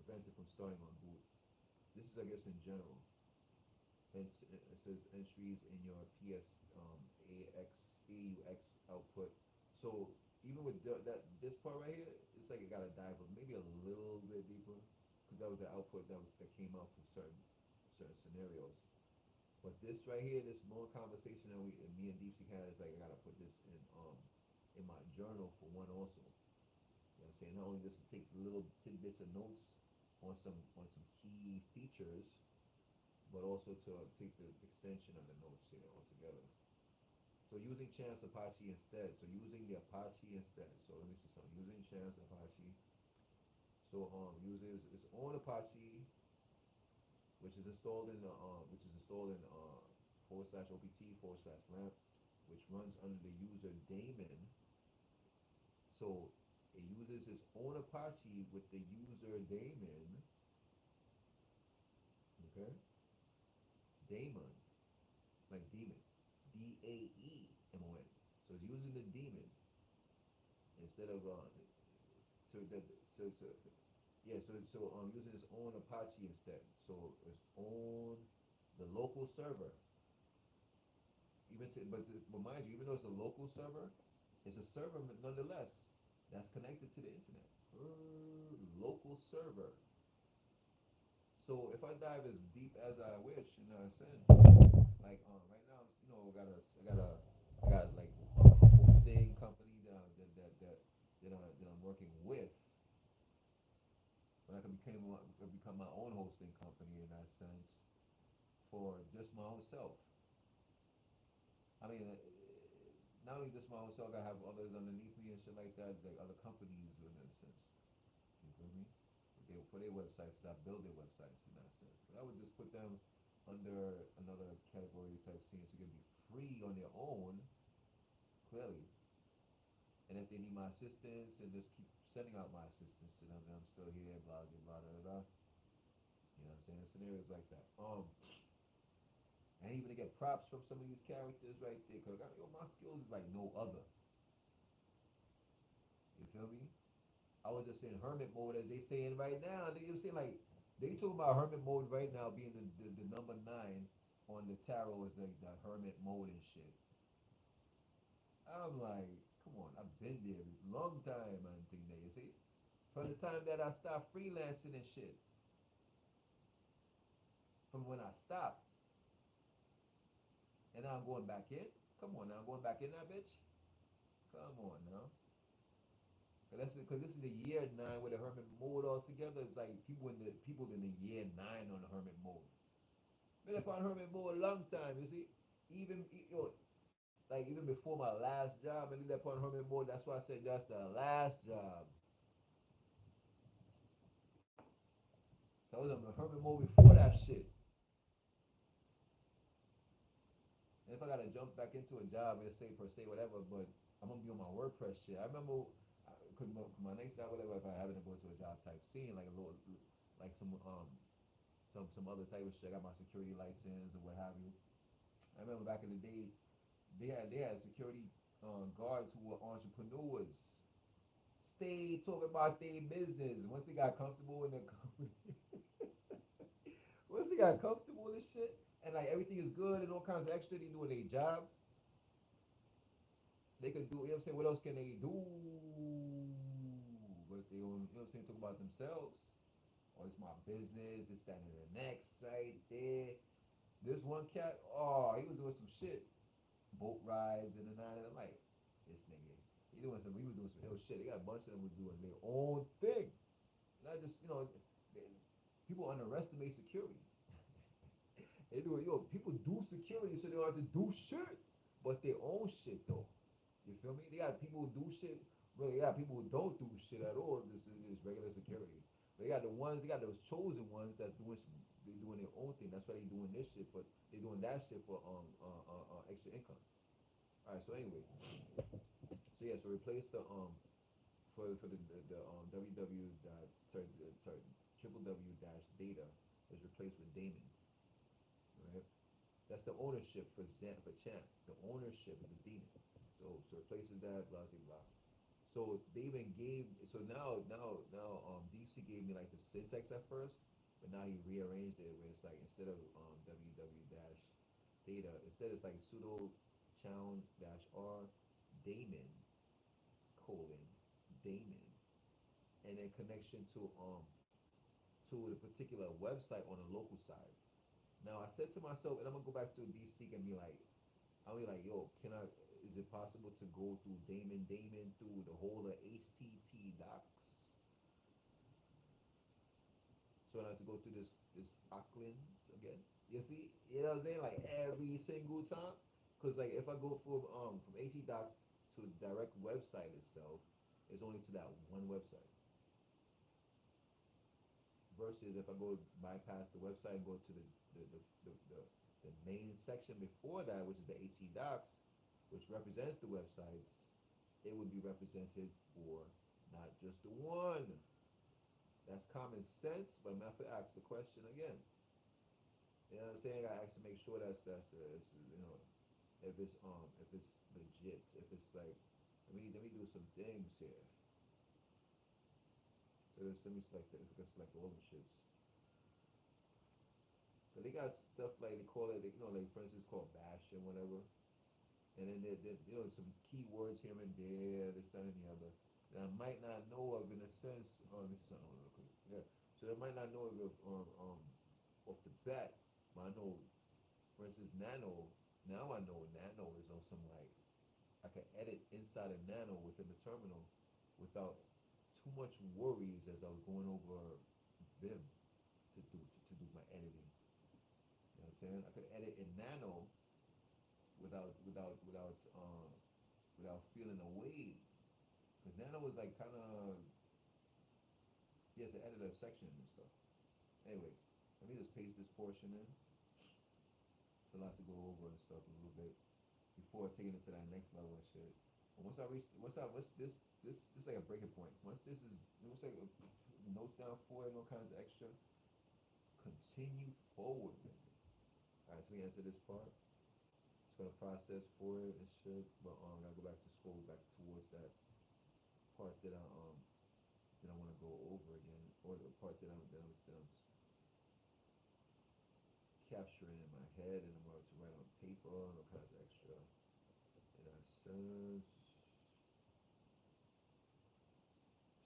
S1: Prevent it from starting on boot. This is, I guess, in general. And it says entries in your PS AUX output. So even with this part right here, it's like it got to dive maybe a little bit deeper because that was the output that came out from certain scenarios. But this right here, this long conversation that me and DeepSeek had is like I gotta put this in my journal for one also. You know what I'm saying? Not only just to take little tidbits of notes on some key features, but also to take the extension of the notes here altogether. So using Champs Apache instead. So using the Apache instead. So let me see something. Using Champs Apache. So uses its own Apache, which is installed in forward slash opt forward slash lamp, which runs under the user daemon. So it uses its own Apache with the user daemon. Okay, daemon, like demon, DAEMON. So it's using the daemon instead of so that so yeah, so using its own Apache instead. So it's on the local server. But mind you, even though it's a local server, it's a server nonetheless that's connected to the internet. Local server. So if I dive as deep as I wish, you know what I'm saying? Like right now, I got like a hosting company that I'm working with, but I could become my own hosting company in that sense for just my own self. I mean, not only just my own self, I have others underneath me and shit like that, like other companies in that sense. You feel me? For their websites, I build their websites in that sense. But I would just put them under another category type scene so they can be free on their own, clearly. And if they need my assistance, and just keep sending out my assistance to them, and I'm still here, blah, blah, blah, blah, blah. You know what I'm saying? Scenarios like that. And even to get props from some of these characters right there, because my skills is like no other. You feel me? I was just in hermit mode, as they saying right now. They saying like they talking about hermit mode right now being the number 9 on the tarot is like the hermit mode and shit. I'm like, come on, I've been there a long time, man. Thing there, you see, from the time that I stopped freelancing and shit, from when I stopped, and now I'm going back in. Come on, now I'm going back in that bitch. Come on now. Because this is the year 9 with the hermit mode altogether. It's like people in the year 9 on the hermit mode. Been up on hermit mode a long time. You see, like even before my last job, I did that on hermit mode. That's why I said that's the last job. So I was on the hermit mode before that shit. And if I gotta jump back into a job and say per se whatever, but I'm gonna be on my WordPress shit. I remember, cause my next job, whatever, if I happen to go to a job type scene, like a little, like some other type of shit. I got my security license or what have you. I remember back in the days, they had security guards who were entrepreneurs. Stay talking about their business. Once they got comfortable in the company, once they got comfortable and shit, and like everything is good and all kinds of extra, they doing their job. They could do. You know what I'm saying? What else can they do? But they don't. You know what I'm saying? Talk about themselves. Oh, it's my business. This, that, and the next right there. This one cat. Oh, he was doing some shit. Boat rides and the nine. And I'm like, this nigga. He was doing some ill shit. They got a bunch of them was doing their own thing. Not just they, people underestimate security. They do it. People do security so they don't have to do shit, but their own shit though. You feel me? They got people who do shit. Really, they got people who don't do shit at all. This is just regular security. They got the ones. They got those chosen ones that's doing. They doing their own thing. That's why they doing this shit. But they doing that shit for extra income. All right. So anyway, so yeah. So replace the for the www dot sorry triple w dash data is replaced with daemon, right? That's the ownership for champ. The ownership is the demon. So it places that blah blah blah. So they even gave so now DC gave me like the syntax at first, but now he rearranged it where it's like instead of ww dash theta, instead it's like sudo chown dash r daemon colon daemon and then connection to the particular website on the local side. Now I said to myself, and I'm gonna go back to DeepSeek and be like, I'll be like, yo, can I? Is it possible to go through Damon through the whole of HTT docs? So I don't have to go through this Aucklands again. You see, you know what I'm saying? Like every single time, because like if I go from HT docs to the direct website itself, it's only to that one website. Versus if I go bypass the website and go to the main section before that, which is the HT docs, which represents the websites, it would be represented for not just the one. That's common sense, but I'm gonna have to ask the question again. You know what I'm saying? I have to make sure that's the you know if it's legit, if it's like let me do some things here. So let me select if I can select all the shits. So they got stuff like they call it, you know, like for instance, called bash and whatever. And then there you know some keywords here and there, this that and the other that I might not know of in a sense. Oh, this is something real quick. Yeah. So I might not know of it off the bat, but I know, for instance, Nano. Now I know Nano is on some like I can edit inside of Nano within the terminal without too much worries as I was going over Vim to do my editing. You know what I'm saying? I could edit in Nano without feeling away. Because Nano was like kind of yes, it added a section and stuff. Anyway, let me just paste this portion in. It's a lot to go over and stuff a little bit before taking it to that next level and shit. And once this is like a breaking point. Once this is it was like notes down for it and all kinds of extra. Continue forward, man. Alright, so we enter this part. It's gonna process for it and shit, but I gotta go back to scroll back towards that part that I want to go over again, or the part that I'm capturing in my head, and I'm going to write on paper and all kinds of extra. And I says,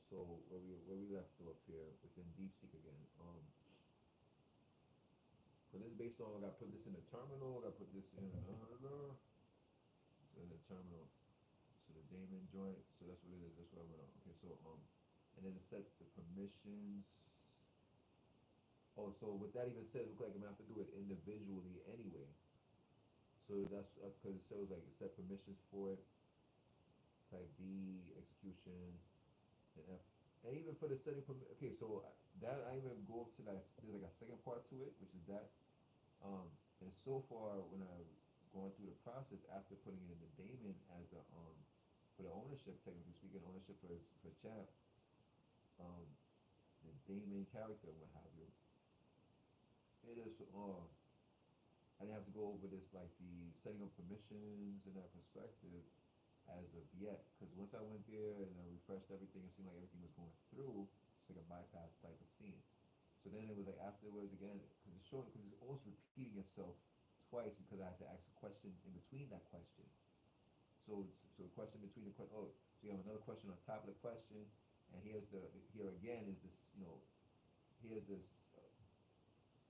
S1: so where we left off here within DeepSeek again. So this is based on I got to put this in the terminal. I got to put this in the terminal. So the daemon joint. So that's what it is. That's what I went on. Okay. So and then it set the permissions. Oh, so with that even said, it looked like I'm gonna have to do it individually anyway. So that's because it shows like it set permissions for it, type D, execution, and F. And even for the setting okay, so that I even go up to that. There's like a second part to it, which is that. And so far, when I'm going through the process after putting it in the daemon as a for the ownership, technically speaking, ownership for chat, um, the daemon character, what have you. It is I didn't have to go over this like the setting up permissions in that perspective as of yet. Because once I went there and I refreshed everything, it seemed like everything was going through. It's like a bypass type of scene. So then it was like afterwards again, because it's almost repeating itself twice because I had to ask a question in between that question. So the question between the question. Oh, so you have another question on top of the question, and here again is this here's this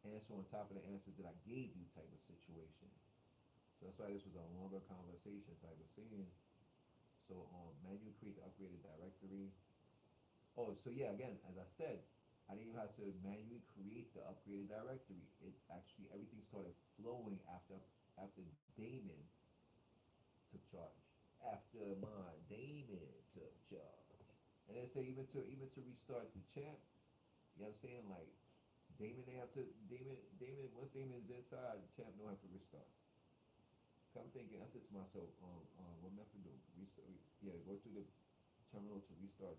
S1: answer on top of the answers that I gave you type of situation. So that's why this was a longer conversation type of scene. So manually create the upgraded directory. Oh, so yeah, again, as I said, I didn't even have to manually create the upgraded directory. It actually everything started flowing after Damon took charge. After my daemon took charge. And then say even to restart the champ, you know what I'm saying? Like Damon they have to Damon once Damon is inside, the champ don't have to restart. I'm thinking, I said to myself, what method do? Restart, yeah, go through the terminal to restart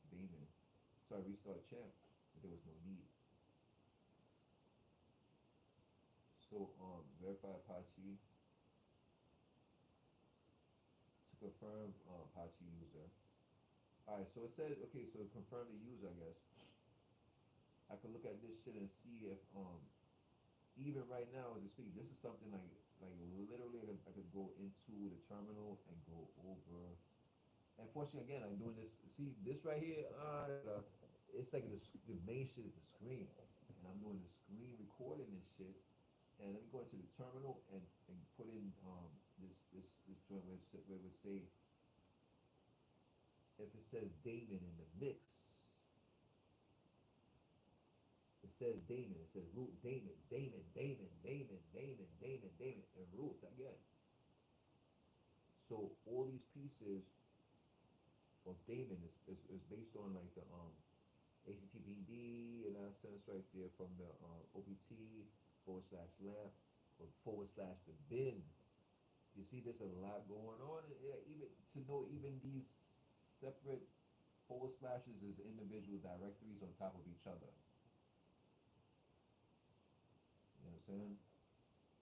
S1: Damon. Sorry, restart champ, but there was no need. So verify Apache to confirm Apache user. All right, so it says okay. So confirm the user, I guess. I could look at this shit and see if even right now as I speak, this is something like literally I could go into the terminal and go over. And fortunately, again, I'm doing this. See this right here. It's like the main shit is the screen, and I'm doing the screen recording this shit. And let me go into the terminal and put in this joint where it would say if it says Damon in the mix. It says Damon. It says root Damon, Damon, Damon, Damon, Damon, Damon, Damon, and root again. So all these pieces of Damon is based on like the HTTPD in that sense right there from the OPT /lamp or /the bin. You see, there's a lot going on. Even to know even these separate forward slashes is individual directories on top of each other. You know what I'm saying?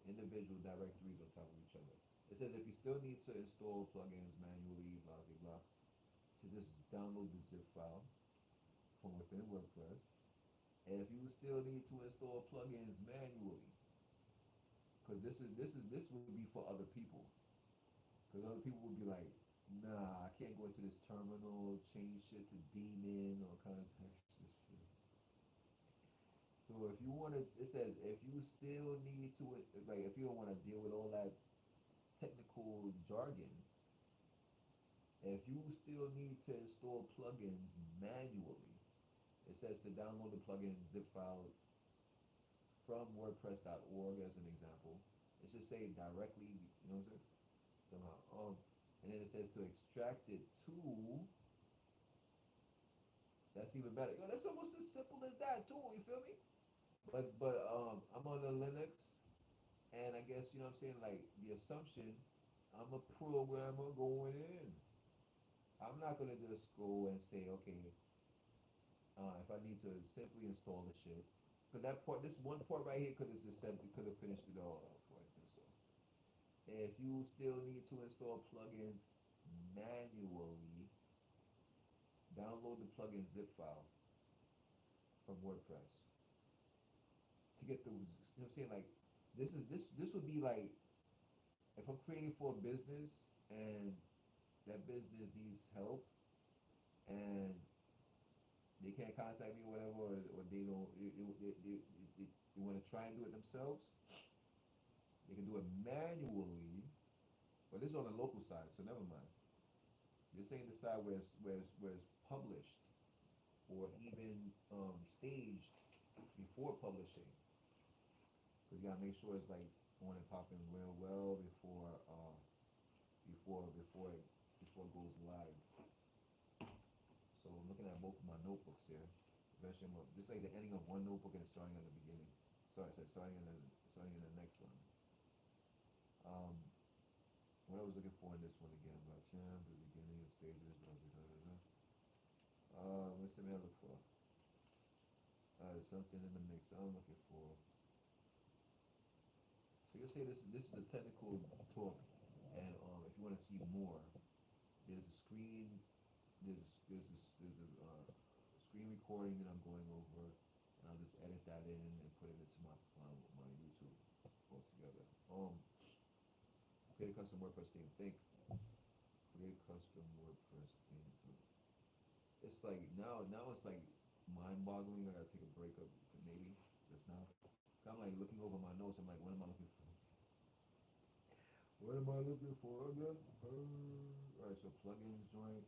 S1: Individual directories on top of each other. It says if you still need to install plugins manually, blah blah blah, to just download the zip file from within WordPress. And if you still need to install plugins manually, because this would be for other people, because other people would be like, nah, I can't go into this terminal, change shit to daemon, all kinds of extra shit. So if you want to, it says if you still need to, like if you don't want to deal with all that technical jargon, if you still need to install plugins manually, it says to download the plugin zip file from WordPress.org as an example. It should say directly, you know what I'm saying? Somehow. And then it says to extract it to. That's even better. Yo, that's almost as simple as that too. You feel me? But I'm on the Linux, and I guess you know what I'm saying. Like the assumption, I'm a programmer going in. I'm not gonna just go and say, okay, if I need to simply install the shit, because that part, this one part right here, could have just said, could have finished it all off right there. So if you still need to install plugins manually, download the plugin zip file from WordPress to get those. You know what I'm saying? Like this would be like if I'm creating for a business and that business needs help and they can't contact me or whatever, or they don't, they want to try and do it themselves. They can do it manually, but this is on the local side, so never mind. This ain't the side where it's published or even staged before publishing. Because you gotta make sure it's like on and popping real well before it goes live. So I'm looking at both of my notebooks here. Eventually, just like the ending of one notebook and starting at the beginning. Sorry, starting in the next one. Um, what I was looking for in this one again, about champ, the beginning of stages, blah blah blah blah. What's the mail look for? There's something in the mix I'm looking for. So you'll say this is a technical talk, and if you want to see more, there's a screen, there's a screen recording that I'm going over, and I'll just edit that in and put it into my YouTube altogether. Create a custom WordPress theme. Create custom WordPress theme. It's like now it's like mind-boggling. I gotta take a break up maybe just now. I'm like looking over my notes. I'm like, what am I looking for? What am I looking for again? Alright, so plugins joint.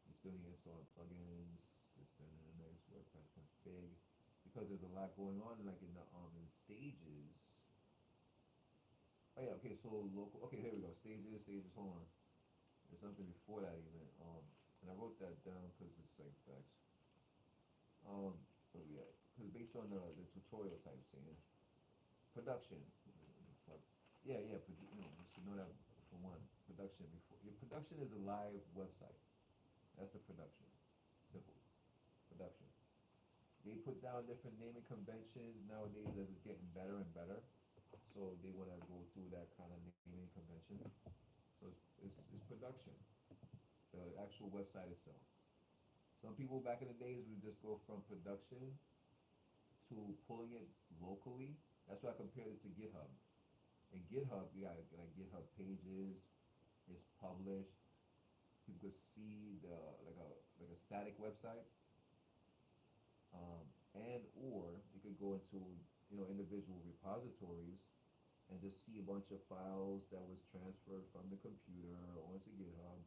S1: You still need to install plugins. Just then in the next WordPress config. Because there's a lot going on like in stages. Oh yeah, okay, so local okay, here we go. Stages, hold on. There's something before that even. And I wrote that down because it's like facts. Where we at? Because based on the tutorial type saying production. Yeah. You should know that for one. Production before your production is a live website. That's the production. Simple. Production. They put down different naming conventions nowadays as it's getting better and better. So they want to go through that kind of naming convention. So it's production, the actual website itself. Some people back in the days would just go from production to pulling it locally. That's why I compared it to GitHub. In GitHub, you got like GitHub pages. It's published. People could see the like a static website, um, and or you could go into individual repositories and just see a bunch of files that was transferred from the computer onto GitHub.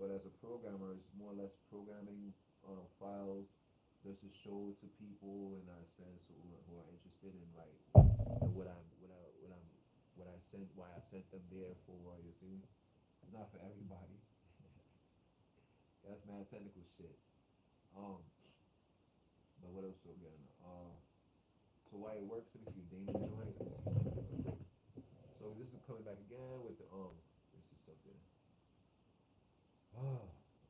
S1: But as a programmer, it's more or less programming files just to show to people in a sense who are interested in like what I sent, why I sent them there for. You see, it's not for everybody. That's mad technical shit. Um, but what else are we on? So why it works? Let me see. Damon joint. Let me see something. So this is coming back again with the Let me see something.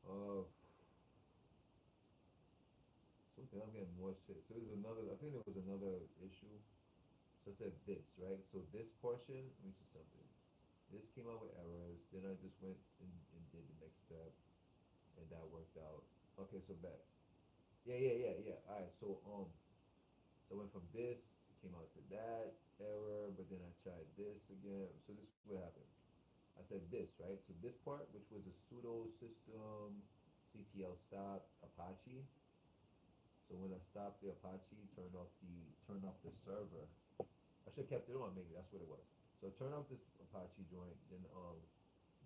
S1: uh, something. I'm getting more shit. So there's another. I think there was another issue. So I said this, right? So this portion. Let me see something. This came out with errors. Then I just went and did the next step, and that worked out. Okay, so back. Yeah. All right. So I went from this, came out to that error, but then I tried this again. So this is what happened. I said this, right? So this part, which was a pseudo system CTL stop Apache. So when I stopped the Apache, turned off the server. I should have kept it on. Maybe that's what it was. So turn off this Apache joint, then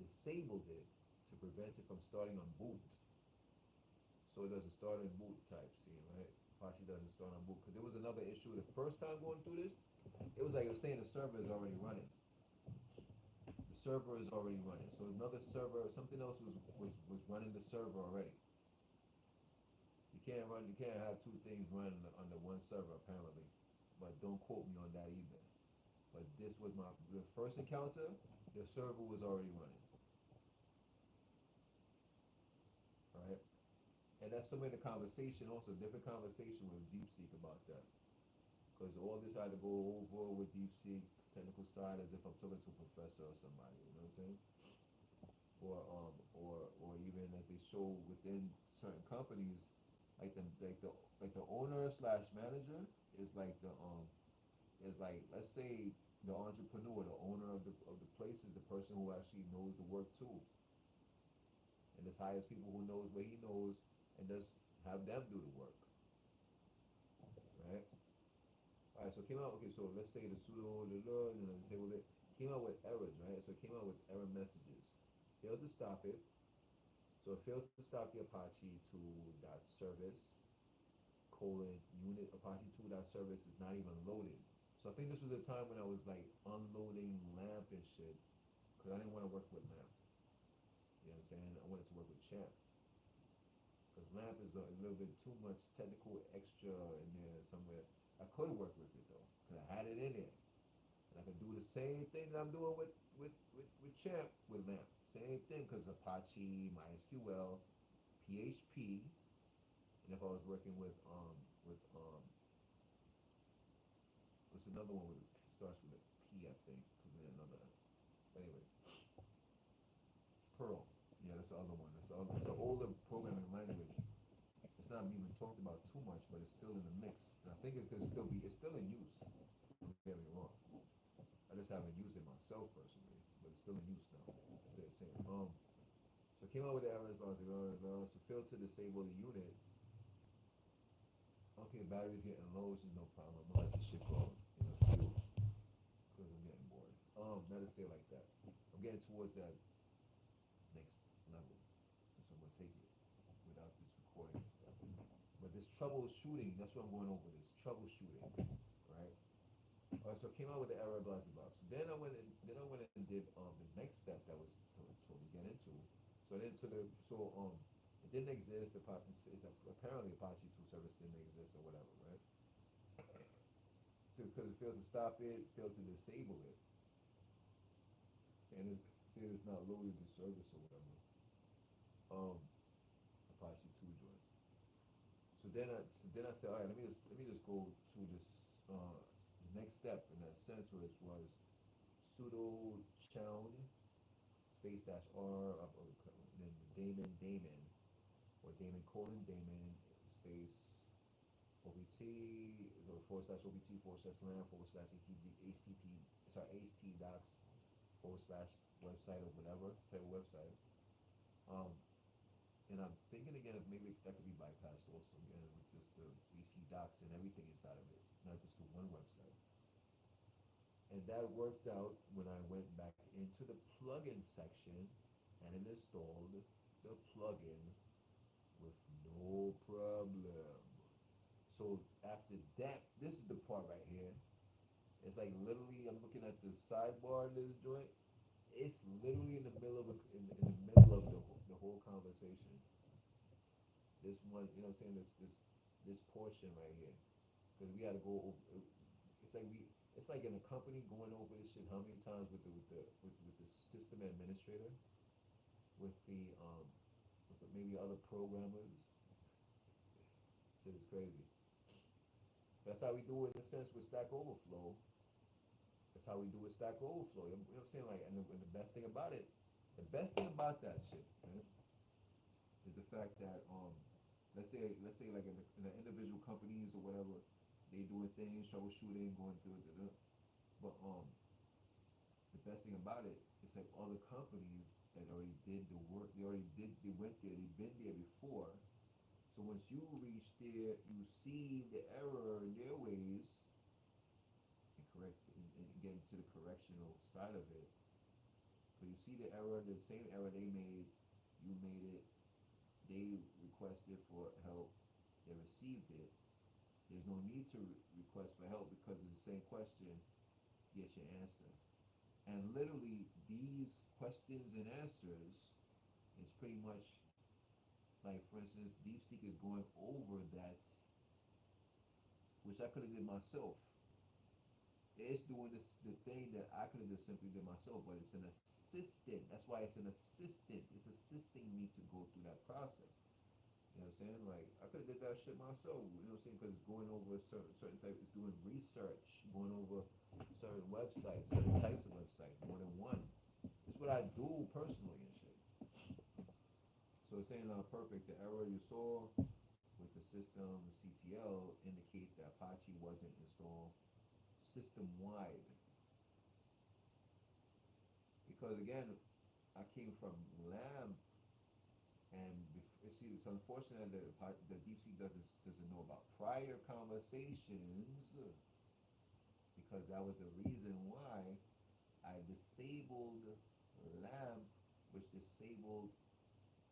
S1: disabled it to prevent it from starting on boot. So it doesn't start on boot type scene, right? Apache doesn't start on boot because there was another issue the first time going through this. It was like it was saying the server is already running. The server is already running. So another server, something else was running the server already. You can't have two things running under one server apparently, but don't quote me on that either. But this was the first encounter. The server was already running, right? And that's some of the conversation, also different conversation with deepseek about that. Because all this I had to go over with deepseek technical side as if I'm talking to a professor or somebody. You know what I'm saying? Or even as they show within certain companies, like the owner slash manager is like the is like, let's say, the entrepreneur, the owner of the place is the person who actually knows the work too, and just hires people who knows what he knows and just have them do the work, right? All right, so it came out. Okay, so let's say the pseudo, and then disable it. Came out with errors, right? So it came out with error messages. Failed to stop it. So it failed to stop the Apache 2 dot service unit Apache 2 dot service is not even loaded. So I think this was a time when I was like unloading LAMP and shit because I didn't want to work with LAMP. You know what I'm saying? I wanted to work with Champ because LAMP is a little bit too much technical extra in there somewhere. I could work with it though because I had it in there, and I could do the same thing that I'm doing with Champ with LAMP. Same thing because Apache, MySQL, PHP, and if I was working with what's another one with starts with a P, I think, because there's another. Anyway, Perl. Yeah, that's the other one. It's an older programming language. It's not even talked about too much, but it's still in the mix. And I think it could still be. It's still in use. Don't get me wrong. I just haven't used it myself personally, but it's still in use now. They're saying. So I came out with the errors, but I was like, so failed to disable the unit. Okay, battery's getting low, which is no problem. I'm gonna let this shit go. Because I'm getting bored. Not to say it like that. I'm getting towards that next level, and so I'm gonna take it without this recording and stuff. But this troubleshooting, that's what I'm going over. This troubleshooting, right? All right, so I came out with the error, blah blah blah. So then I went and did the next step that was told to get into. So then to the so it didn't exist. Apparently Apache 2 service didn't exist or whatever, right? So because it failed to stop it, failed to disable it, saying it's not loaded the service or whatever. Um, Apache 2 joint. So then I said, all right, let me just go to this the next step in that sense was sudo chown space dash r then daemon or daemon colon daemon space opt or forward slash opt forward slash lam forward slash ht docs forward slash website or whatever type of website. Um, and I'm thinking again if maybe that could be bypassed also again with just the ht docs and everything inside of it, not just the one website. And that worked out when I went back into the plugin section and it installed the plugin with no problem. So after that, this is the part right here. It's like literally, I'm looking at the sidebar of this joint. It's literally in the middle of in the middle of the whole conversation. This one, you know what I'm saying? This portion right here, because we got to go over. It's like we, it's like in a company going over this shit how many times with the system administrator, with the maybe other programmers. Shit is crazy. That's how we do it in a sense with Stack Overflow. That's how we do with Stack Overflow. You know what I'm saying? Like, and the best thing about it, the best thing about that shit, man, is the fact that let's say like in the individual companies or whatever, they doing things, troubleshooting, going through it, but the best thing about it is like other companies that already did the work, they went there, they've been there before. So once you reach there, you see the error in their ways and correct and get into the correctional side of it. So you see the error, the same error they made, you made it, they requested for help, they received it. There's no need to request for help because it's the same question, get your answer. And literally, these questions and answers is pretty much like, for instance, DeepSeek is going over that, which I could have did myself. It's doing this the thing that I could have just simply did myself, but it's an assistant. That's why it's an assistant. It's assisting me to go through that process. You know what I'm saying? Like I could have did that shit myself. You know what I'm saying? Because it's going over a certain type, it's doing research, going over certain websites, certain types of websites, more than one. It's what I do personally and shit. So it's saying perfect. The error you saw with the system CTL indicate that Apache wasn't installed system wide. Because again, I came from LAMP, and see, it's unfortunate that the DeepSeek doesn't know about prior conversations because that was the reason why I disabled LAMP, which disabled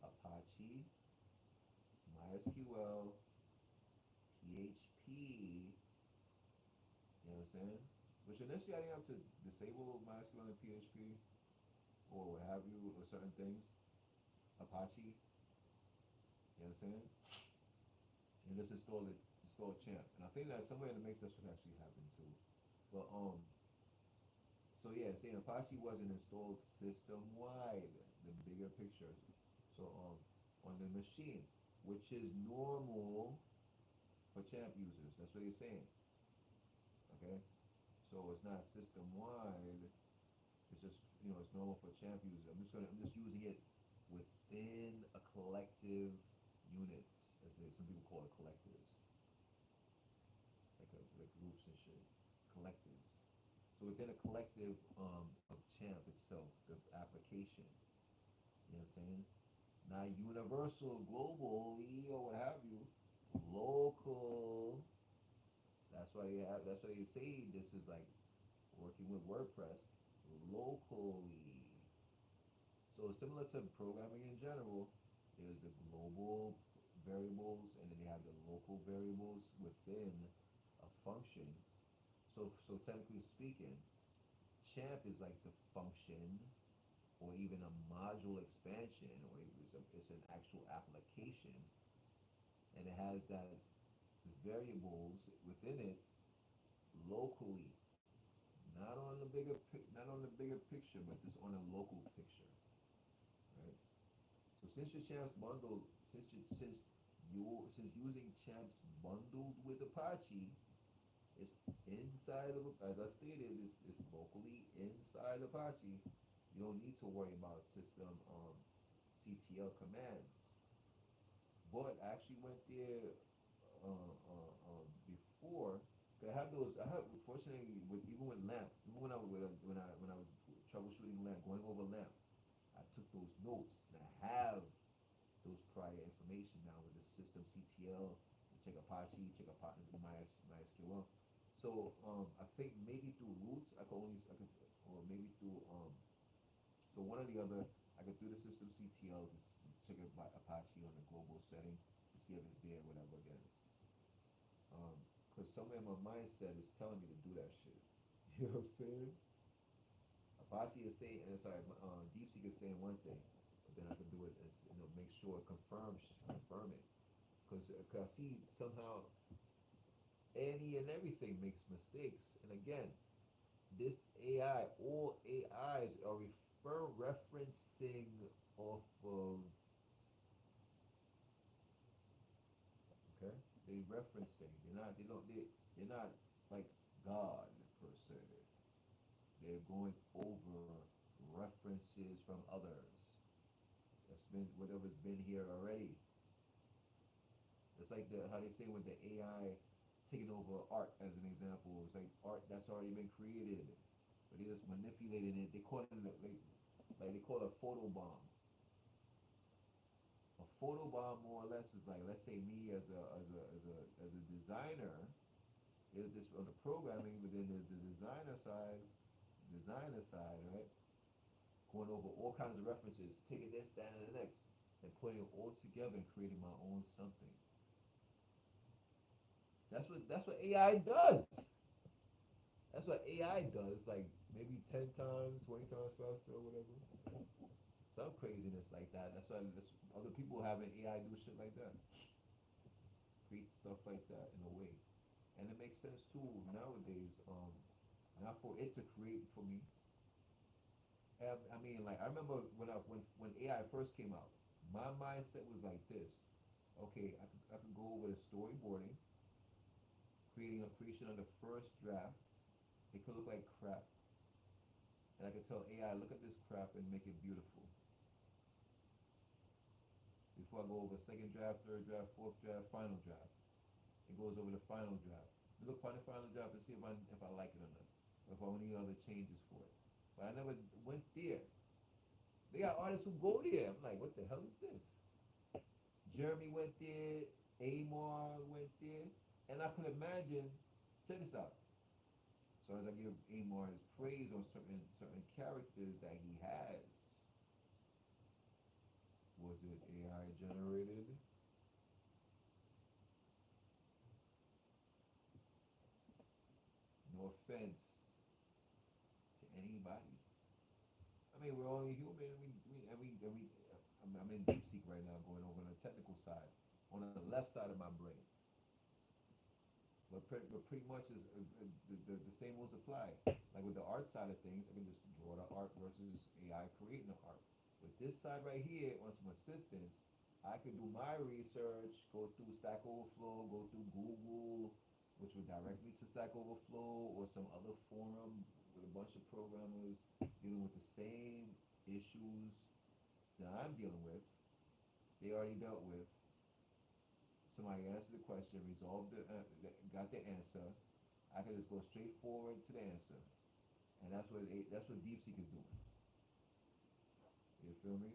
S1: Apache, MySQL, PHP. You know what I'm saying? Which initially I didn't have to disable MySQL and PHP or what have you, or certain things. Apache, you know what I'm saying? And just install champ. And I think that somewhere in the mix that's what actually happened too. But so yeah, saying Apache wasn't installed system wide, the bigger picture. So on the machine, which is normal for champ users. That's what he's saying. Okay? So it's not system wide. It's just it's normal for champ users. I'm just using it within a collective unit, as some people call it collectives, like groups and shit, collectives. So within a collective of champ itself, the application. You know what I'm saying? Not universal, globally, or what have you. Local. That's why they have. That's why they say this is like working with WordPress locally. So similar to programming in general, there's the global variables and then they have the local variables within a function. So technically speaking, champ is like the function or even a module expansion or it's an actual application and it has that variables within it locally, not on the bigger picture, but just on a local picture, right? So since your champs bundled, since using champs bundled with Apache, It's inside of, as I stated, it's locally inside Apache. You don't need to worry about system CTL commands. But I actually went there before. 'Cause I have those. I have fortunately with even with LAMP, even when I was when I was troubleshooting LAMP, going over LAMP, I took those notes and I have those prior information now with the system CTL. Check Apache, check Apache, MySQL. So I think maybe through roots I could, or maybe through so one or the other, I could do the system CTL to check Apache on the global setting to see if it's there, whatever. Again, because somewhere in my mindset is telling me to do that shit. You know what I'm saying? Apache is saying, and sorry, DeepSeek is saying one thing, but then I can do it and make sure it confirm it. Because I see somehow any and everything makes mistakes. And again, this AI, all AIs are referencing off of, okay, they referencing. They're not like God per se. They're going over references from others. That's been whatever's been here already. It's like how they say with the AI taking over art as an example. It's like art that's already been created, but they're just manipulating it. They call it like they call it a photo bomb. A photo bomb more or less is like, let's say me as a designer. There's this on the programming, but then there's the designer side, right? Going over all kinds of references, taking this, that, and the next, and putting it all together and creating my own something. That's what AI does. That's what AI does. Like maybe 10 times, 20 times faster, or whatever. Some craziness like that. That's other people having AI do shit like that, create stuff like that in a way, and it makes sense too nowadays. Not for it to create for me. I mean, like I remember when AI first came out, my mindset was like this. Okay, I could go over the storyboarding, creating a creation of the first draft. It could look like crap, and I could tell AI, look at this crap and make it beautiful. Before I go over second draft, third draft, fourth draft, final draft, it goes over the final draft. We look for the final draft to see if I like it or not, or if I want any other changes for it. But I never went there. They got artists who go there. I'm like, what the hell is this? Jeremy went there, Amar went there, and I could imagine. Check this out. So as I give Amar his praise on certain characters that he has, was it AI generated? No offense to anybody. I mean, we're only human. I'm in deep seek right now, going over on the technical side, on the left side of my brain. But pretty much is the same rules apply. Like with the art side of things, I can just draw the art versus AI creating the art. With this side right here, on some assistance, I could do my research, go through Stack Overflow, go through Google, which would direct me to Stack Overflow or some other forum with a bunch of programmers dealing with the same issues that I'm dealing with. They already dealt with. Somebody answered the question, resolved got the answer. I can just go straight forward to the answer, and that's what DeepSeek is doing. You feel me?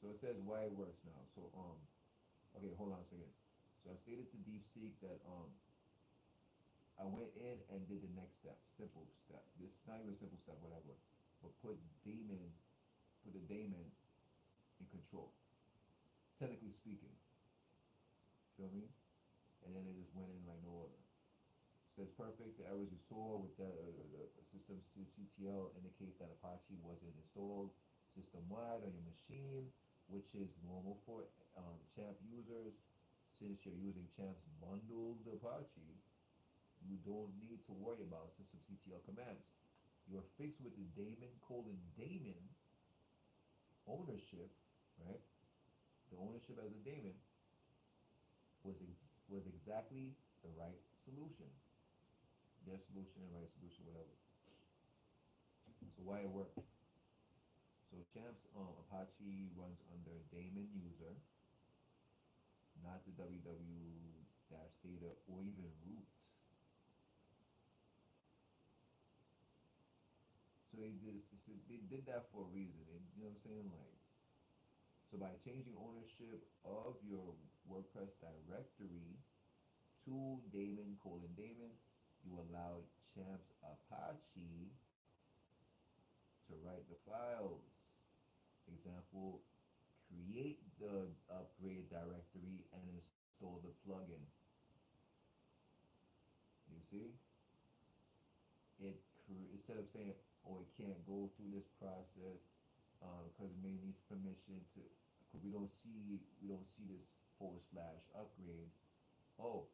S1: So it says why it works now. So okay, hold on a second. So I stated to DeepSeek that I went in and did the next step, simple step. This is not even a simple step, whatever. But put the daemon in control. Technically speaking, feel me? And then it just went in like no other. Says perfect. The errors you saw with the system CTL indicate that Apache wasn't installed system-wide on your machine, which is normal for CHAMP users. Since you're using CHAMP's bundled Apache, you don't need to worry about system CTL commands. You are fixed with the daemon ownership, right? The ownership as a daemon was exactly the right solution, their solution, right solution, whatever. So why it worked? So Champs Apache runs under daemon user, not the www dash data or even root. So they did that for a reason. You know what I'm saying? Like, so by changing ownership of your WordPress directory to daemon colon daemon, you allowed Champs Apache to write the files. Example, create the upgrade directory and install the plugin. You see? Instead of saying, oh, it can't go through this process because it may need permission to, because we don't see this forward slash upgrade. Oh,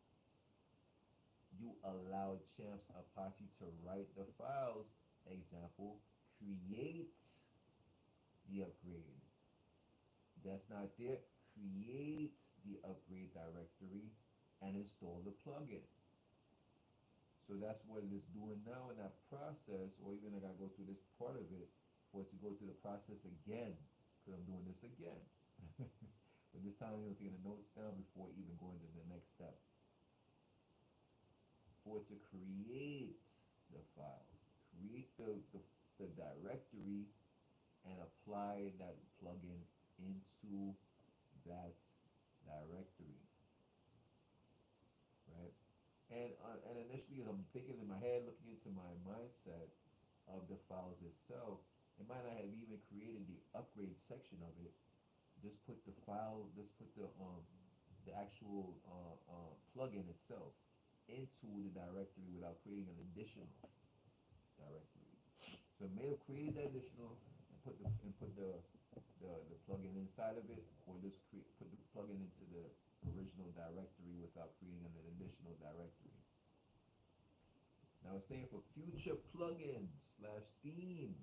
S1: you allowed Champs Apache to write the files. Example, create the upgrade. That's not there. Create the upgrade directory and install the plugin. So that's what it is doing now in that process, or even I gotta go through this part of it for it to go through the process again, because I'm doing this again. But this time I'm taking the notes down before even going to the next step. For it to create the files, create the directory and apply that plugin into that directory, right? And initially, as I'm thinking in my head, looking into my mindset of the files itself, it might not have even created the upgrade section of it. Just put the file, just put the actual plugin itself into the directory without creating an additional directory. So it may have created that additional and put the plugin inside of it, or just put the plugin into the original directory without creating an additional directory. Now it's saying for future plugins slash themes,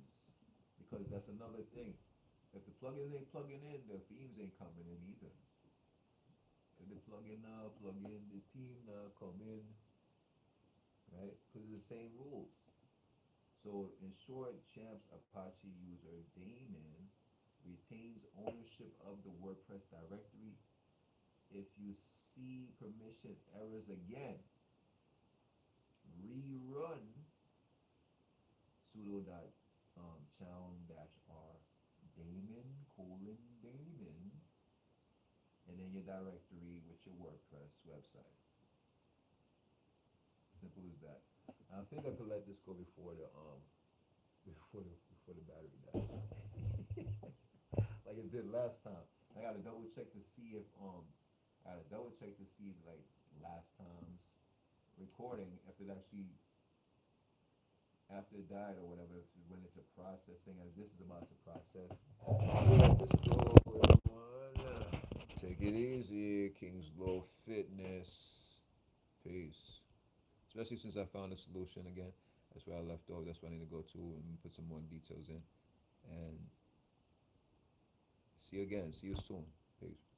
S1: because that's another thing. If the plugins ain't plugging in, the themes ain't coming in either. If the plugin now, plug in, the theme now come in, right? Because it's the same rules. So in short, Champs Apache user daemon retains ownership of the WordPress directory. If you see permission errors again, rerun sudo dot chown dash r daemon colon daemon and then your directory with your WordPress website. Simple as that. I think I could let this go before the battery dies. Like it did last time. I gotta double check to see if I gotta double check to see if like last time's recording if it actually after it died or whatever if it went into processing as this is about to process. Let this go, everyone. Take it easy, KINGZLOfitness. Peace. Especially since I found a solution again. That's where I left off. That's where I need to go to and put some more details in. And see you again. See you soon. Peace.